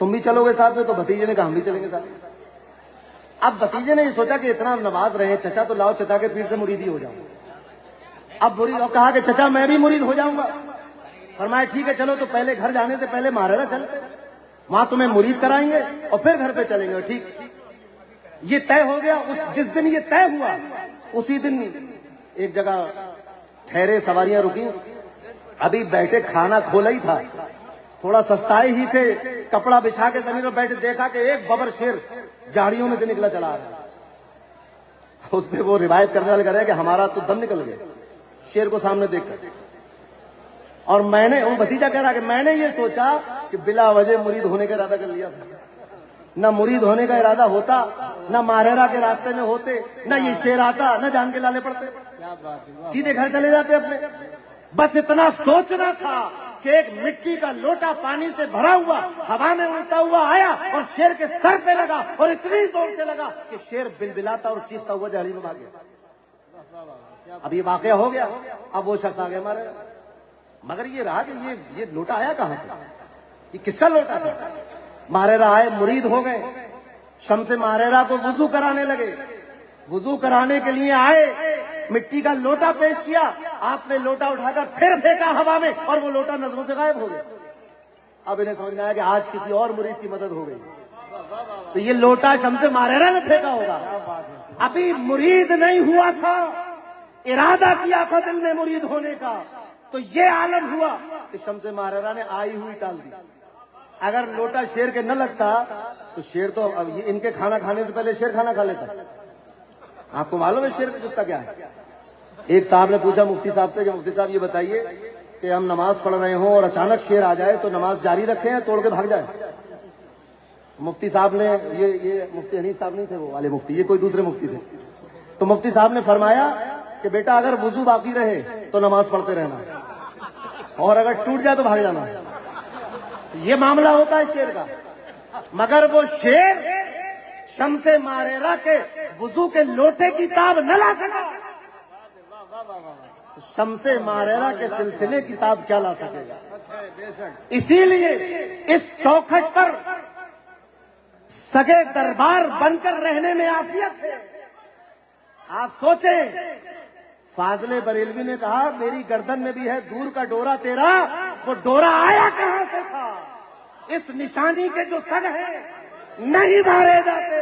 تم بھی چلو گے ساتھ میں؟ تو بھتیجے نے کہا ہم بھی چلیں گے ساتھ میں۔ اب بھتیجے نے یہ سوچا کہ اتنا نواز رہے ہیں چچا، تو لاؤ چچا کے پیر سے مریدی ہو جاؤں۔ اب کہا کہ چچا میں بھی مرید ہو جاؤں گا۔ فرمایا ٹھیک ہے چلو، تو پہلے گھر جانے سے پہلے ماہرہ چلتے، وہاں تمہیں مرید کرائیں گے اور پھر گھر پہ چلیں گے۔ ٹھیک، یہ طے ہو گیا۔ جس دن یہ طے ہوا اسی دن ایک جگہ ٹھہرے، سواریاں رکی، ابھی بیٹھے، کھانا کھولا ہی تھا، تھوڑا سستائے ہی تھے، کپڑا بچھا کے زمین پر بیٹھے، دیکھا کہ ایک ببر شیر جاڑیوں میں سے نکلا چلا آ رہا ہے۔ اس پہ وہ روایت کرنے والے کہہ رہے ہیں کہ ہمارا تو دم نکل گیا شیر کو سامنے دیکھ کر۔ اور میں نے، وہ بھتیجا کہہ رہا کہ میں نے یہ سوچا کہ بلا وجہ مرید ہونے کا ارادہ کر لیا تھا، نہ مرید ہونے کا ارادہ ہوتا، نہ ماہرہ کے راستے میں ہوتے، نہ یہ شیر آتا، نہ جان کے لالے پڑتے، سیدھے گھر چلے جاتے اپنے۔ بس اتنا سوچنا تھا کہ ایک مٹی کا لوٹا پانی سے بھرا ہوا ہوا میں اڑتا ہوا آیا اور شیر کے سر پہ لگا، اور اتنی زور سے لگا کہ شیر بلبلاتا اور چیختا ہوا جھاڑی میں بھاگ گیا۔ اب یہ واقعہ ہو گیا، اب وہ شخص آگے مارے، مگر یہ رہا کہ یہ لوٹا آیا کہاں سے، یہ کس کا لوٹا تھا؟ ماہرہ آئے، مرید ہو گئے، شمس ماہرہ کو وضو کرانے لگے، وضو کرانے کے لیے آئے، مٹی کا لوٹا پیش کیا، آپ نے لوٹا اٹھا کر پھر پھینکا ہوا میں اور وہ لوٹا نظروں سے غائب ہو گیا۔ اب انہیں سمجھ میں آیا کہ آج کسی اور مرید کی مدد ہو گئی، تو یہ لوٹا شمس ماہرہ نے پھینکا ہوگا۔ ابھی مرید نہیں ہوا تھا، ارادہ کیا تھا دل میں مرید ہونے کا، تو یہ عالم ہوا کہ شمس ماہررہ نے آئی ہوئی ٹال دی۔ اگر لوٹا شیر کے نہ لگتا تو شیر تو اب ان کے کھانا کھانے سے پہلے شیر کھانا کھا لیتا۔ آپ کو معلوم ہے شیر کا قصہ کیا ہے؟ ایک صاحب نے پوچھا مفتی صاحب سے کہ مفتی صاحب یہ بتائیے کہ ہم نماز پڑھ رہے ہوں اور اچانک شیر آ جائے تو نماز جاری رکھیں یا توڑ کے بھاگ جائیں؟ مفتی صاحب نے یہ مفتی حنیف صاحب نہیں تھے وہ والے مفتی، یہ کوئی دوسرے مفتی تھے، تو مفتی صاحب نے فرمایا کہ بیٹا اگر وضو باقی رہے تو نماز پڑھتے رہنا، اور اگر ٹوٹ جائے تو بھاگ جانا۔ یہ معاملہ ہوتا ہے شیر کا۔ مگر وہ شیر شمس ماہررہ کے وضو کے لوٹے کی تاب نہ لا سکا، شمس ماہررہ کے سلسلے کی تاب کیا لا سکے گا؟ اسی لیے اس چوکھٹ پر سگے دربار بن کر رہنے میں عافیت ہے۔ آپ سوچیں، فاضل بریلوی نے کہا میری گردن میں بھی ہے دور کا ڈورا تیرا، وہ ڈورا آیا کہاں سے تھا؟ اس نشانی کے جو سگ ہیں نہیں مارے جاتے،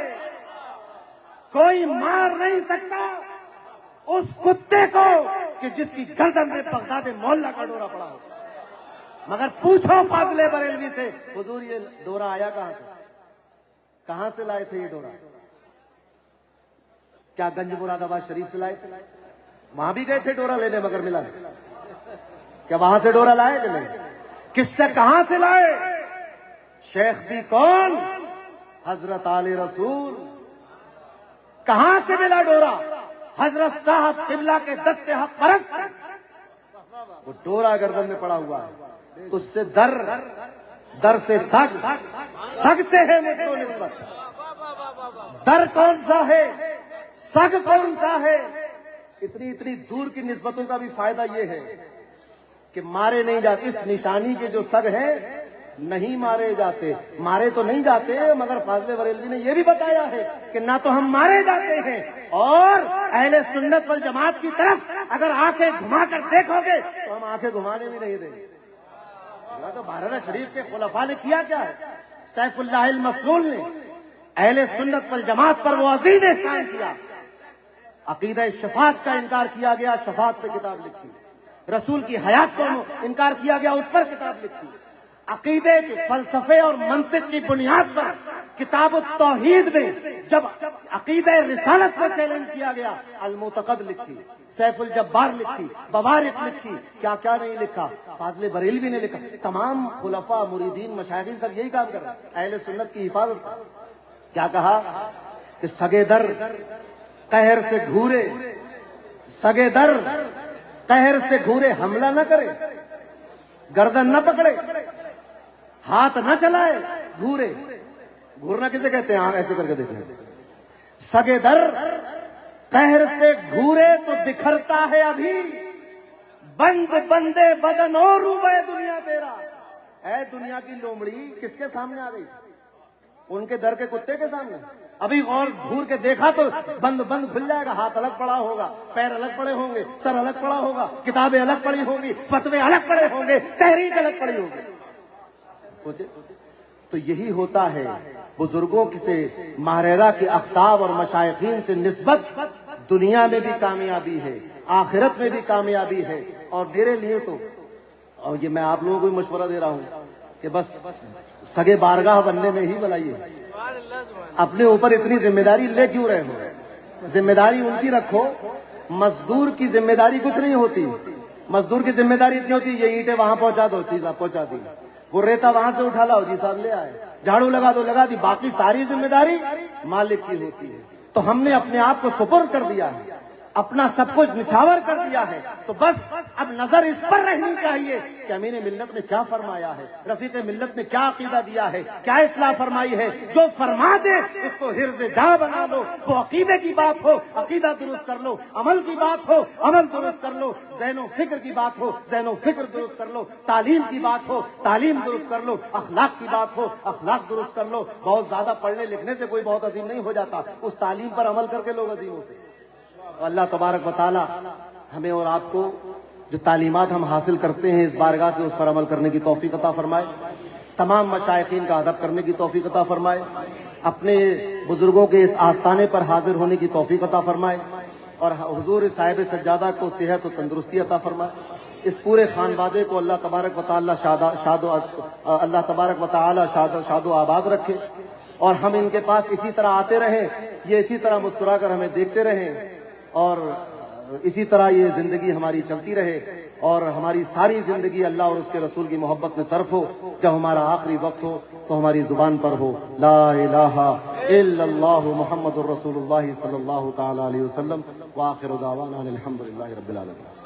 کوئی مار نہیں سکتا اس کتے کو کہ جس کی گردن میں بغداد مولا کا ڈورا پڑا ہو۔ مگر پوچھو فاضل بریلوی سے، حضور یہ ڈورا آیا کہاں سے؟ کہاں سے لائے تھے یہ ڈورا؟ کیا گنج مراد آباد شریف سے لائے تھے؟ وہاں بھی گئے تھے ڈورا لینے مگر ملا نہیں۔ کیا وہاں سے ڈورا لائے کہ نہیں؟ کس سے کہاں سے لائے؟ شیخ بھی کون؟ حضرت آل رسول۔ کہاں سے ملا ڈورا؟ حضرت صاحب قبلہ کے دست حق پرست، وہ ڈورا گردن میں پڑا ہوا ہے، تو اس سے در سے سگ، سگ سے ہے مجھ کو نسبت۔ در کون سا ہے، سگ کون سا ہے؟ اتنی دور کی نسبتوں کا بھی فائدہ یہ ہے کہ مارے نہیں جاتے۔ اس نشانی کے جو سگ ہیں نہیں مارے جاتے، مارے تو نہیں جاتے، مگر فاضل بریلوی نے یہ بھی بتایا ہے کہ نہ تو ہم مارے جاتے ہیں، اور اہل سنت والجماعت کی طرف اگر آنکھیں گھما کر دیکھو گے تو ہم آنکھیں گھمانے بھی نہیں دیں گے۔ تو ماہررہ شریف کے خلفاء نے کیا کیا ہے؟ سیف اللہ المسلول نے اہل سنت والجماعت پر وہ عظیم احسان کیا۔ عقیدہ شفاعت کا انکار کیا گیا، شفاعت پہ کتاب لکھی۔ رسول کی حیات کو انکار کیا گیا، اس پر کتاب لکھی۔ عقیدے کے فلسفے اور منطق کی بنیاد پر کتاب التوحید میں جب عقیدہ رسالت کو چیلنج کیا گیا، المعتقد لکھی، سیف الجبار لکھی، بوارق لکھی، کیا کیا نہیں لکھا، فاضل بریلوی نے لکھا۔ تمام خلفاء، مریدین، مشائخین سب یہی کام کر رہے ہیں، اہل سنت کی حفاظت۔ کیا کہا کہ سگے در قہر سے گھورے، سگے در قہر سے گھورے، حملہ نہ کرے، گردن نہ پکڑے، ہاتھ نہ چلائے، گھورے۔ گھورنا کسے کہتے ہیں؟ ایسے کر کے دیکھیں، سگے در قہر سے گھورے تو بکھرتا ہے ابھی، بند بندے بدن اور روبے دنیا تیرا۔ اے دنیا کی لومڑی کس کے سامنے آ گئی؟ ان کے در کے کتے کے سامنے۔ ابھی اور گھور کے دیکھا تو بند کھل جائے گا، ہاتھ الگ پڑا ہوگا، پیر الگ پڑے ہوں گے، سر الگ پڑا ہوگا، کتابیں الگ پڑی ہوں گی، فتوے الگ پڑے ہوں گے، تحریک الگ پڑی ہوگی۔ سوچے تو یہی ہوتا ہے بزرگوں سے ماہررہ کے اختاب اور مشائخین سے نسبت۔ دنیا میں بھی کامیابی ہے، آخرت میں بھی کامیابی ہے۔ اور میرے لیے تو، اور یہ میں آپ لوگوں کو مشورہ دے رہا ہوں کہ بس سگے بارگاہ بننے میں ہی بلائیے۔ اپنے اوپر اتنی ذمہ داری لے کیوں رہے ہو؟ ذمہ داری ان کی رکھو۔ مزدور کی ذمہ داری کچھ نہیں ہوتی، مزدور کی ذمہ داری اتنی ہوتی ہے یہ اینٹیں وہاں پہنچا دو، جی صاحب پہنچا دی، وہ ریتا وہاں سے اٹھا لاؤ، جی صاحب لے آئے، جھاڑو لگا دو، لگا دی، باقی ساری ذمہ داری مالک کی ہوتی ہے۔ تو ہم نے اپنے آپ کو سپرد کر دیا ہے، اپنا سب کچھ نشاور کر دیا ہے، تو بس اب نظر اس پر رہنی چاہیے کہ امین ملت نے کیا فرمایا ہے، رفیق ملت نے کیا عقیدہ دیا ہے، کیا اصلاح فرمائی ہے۔ جو فرما دے اس کو حرز جا بنا لو، وہ عقیدے کی بات ہو عقیدہ درست کر لو، عمل کی بات ہو عمل درست کر لو، ذہن و فکر کی بات ہو ذہن و فکر درست کر لو، تعلیم کی بات ہو تعلیم درست کر لو، اخلاق کی بات ہو اخلاق درست کر لو۔ بہت زیادہ پڑھنے لکھنے سے کوئی بہت عظیم نہیں ہو جاتا، اس تعلیم پر عمل کر کے لوگ عظیم ہوتے ہیں۔ اللہ تبارک و تعالی ہمیں اور آپ کو جو تعلیمات ہم حاصل کرتے ہیں اس بارگاہ سے اس پر عمل کرنے کی توفیق عطا فرمائے، تمام مشائخین کا ادب کرنے کی توفیق عطا فرمائے، اپنے بزرگوں کے اس آستانے پر حاضر ہونے کی توفیق عطا فرمائے، اور حضور صاحب سجادہ کو صحت و تندرستی عطا فرمائے. اس پورے خانوادے کو اللہ تبارک و تعالی شاد و آباد رکھے اور ہم ان کے پاس اسی طرح آتے رہیں, یہ اسی طرح مسکرا کر ہمیں دیکھتے رہیں اور اسی طرح یہ زندگی ہماری چلتی رہے اور ہماری ساری زندگی اللہ اور اس کے رسول کی محبت میں صرف ہو. جب ہمارا آخری وقت ہو تو ہماری زبان پر ہو لا الہ الا اللہ محمد الرسول اللہ صلی اللہ تعالی علیہ وسلم. وآخر دعوانا الحمدللہ رب العالمین.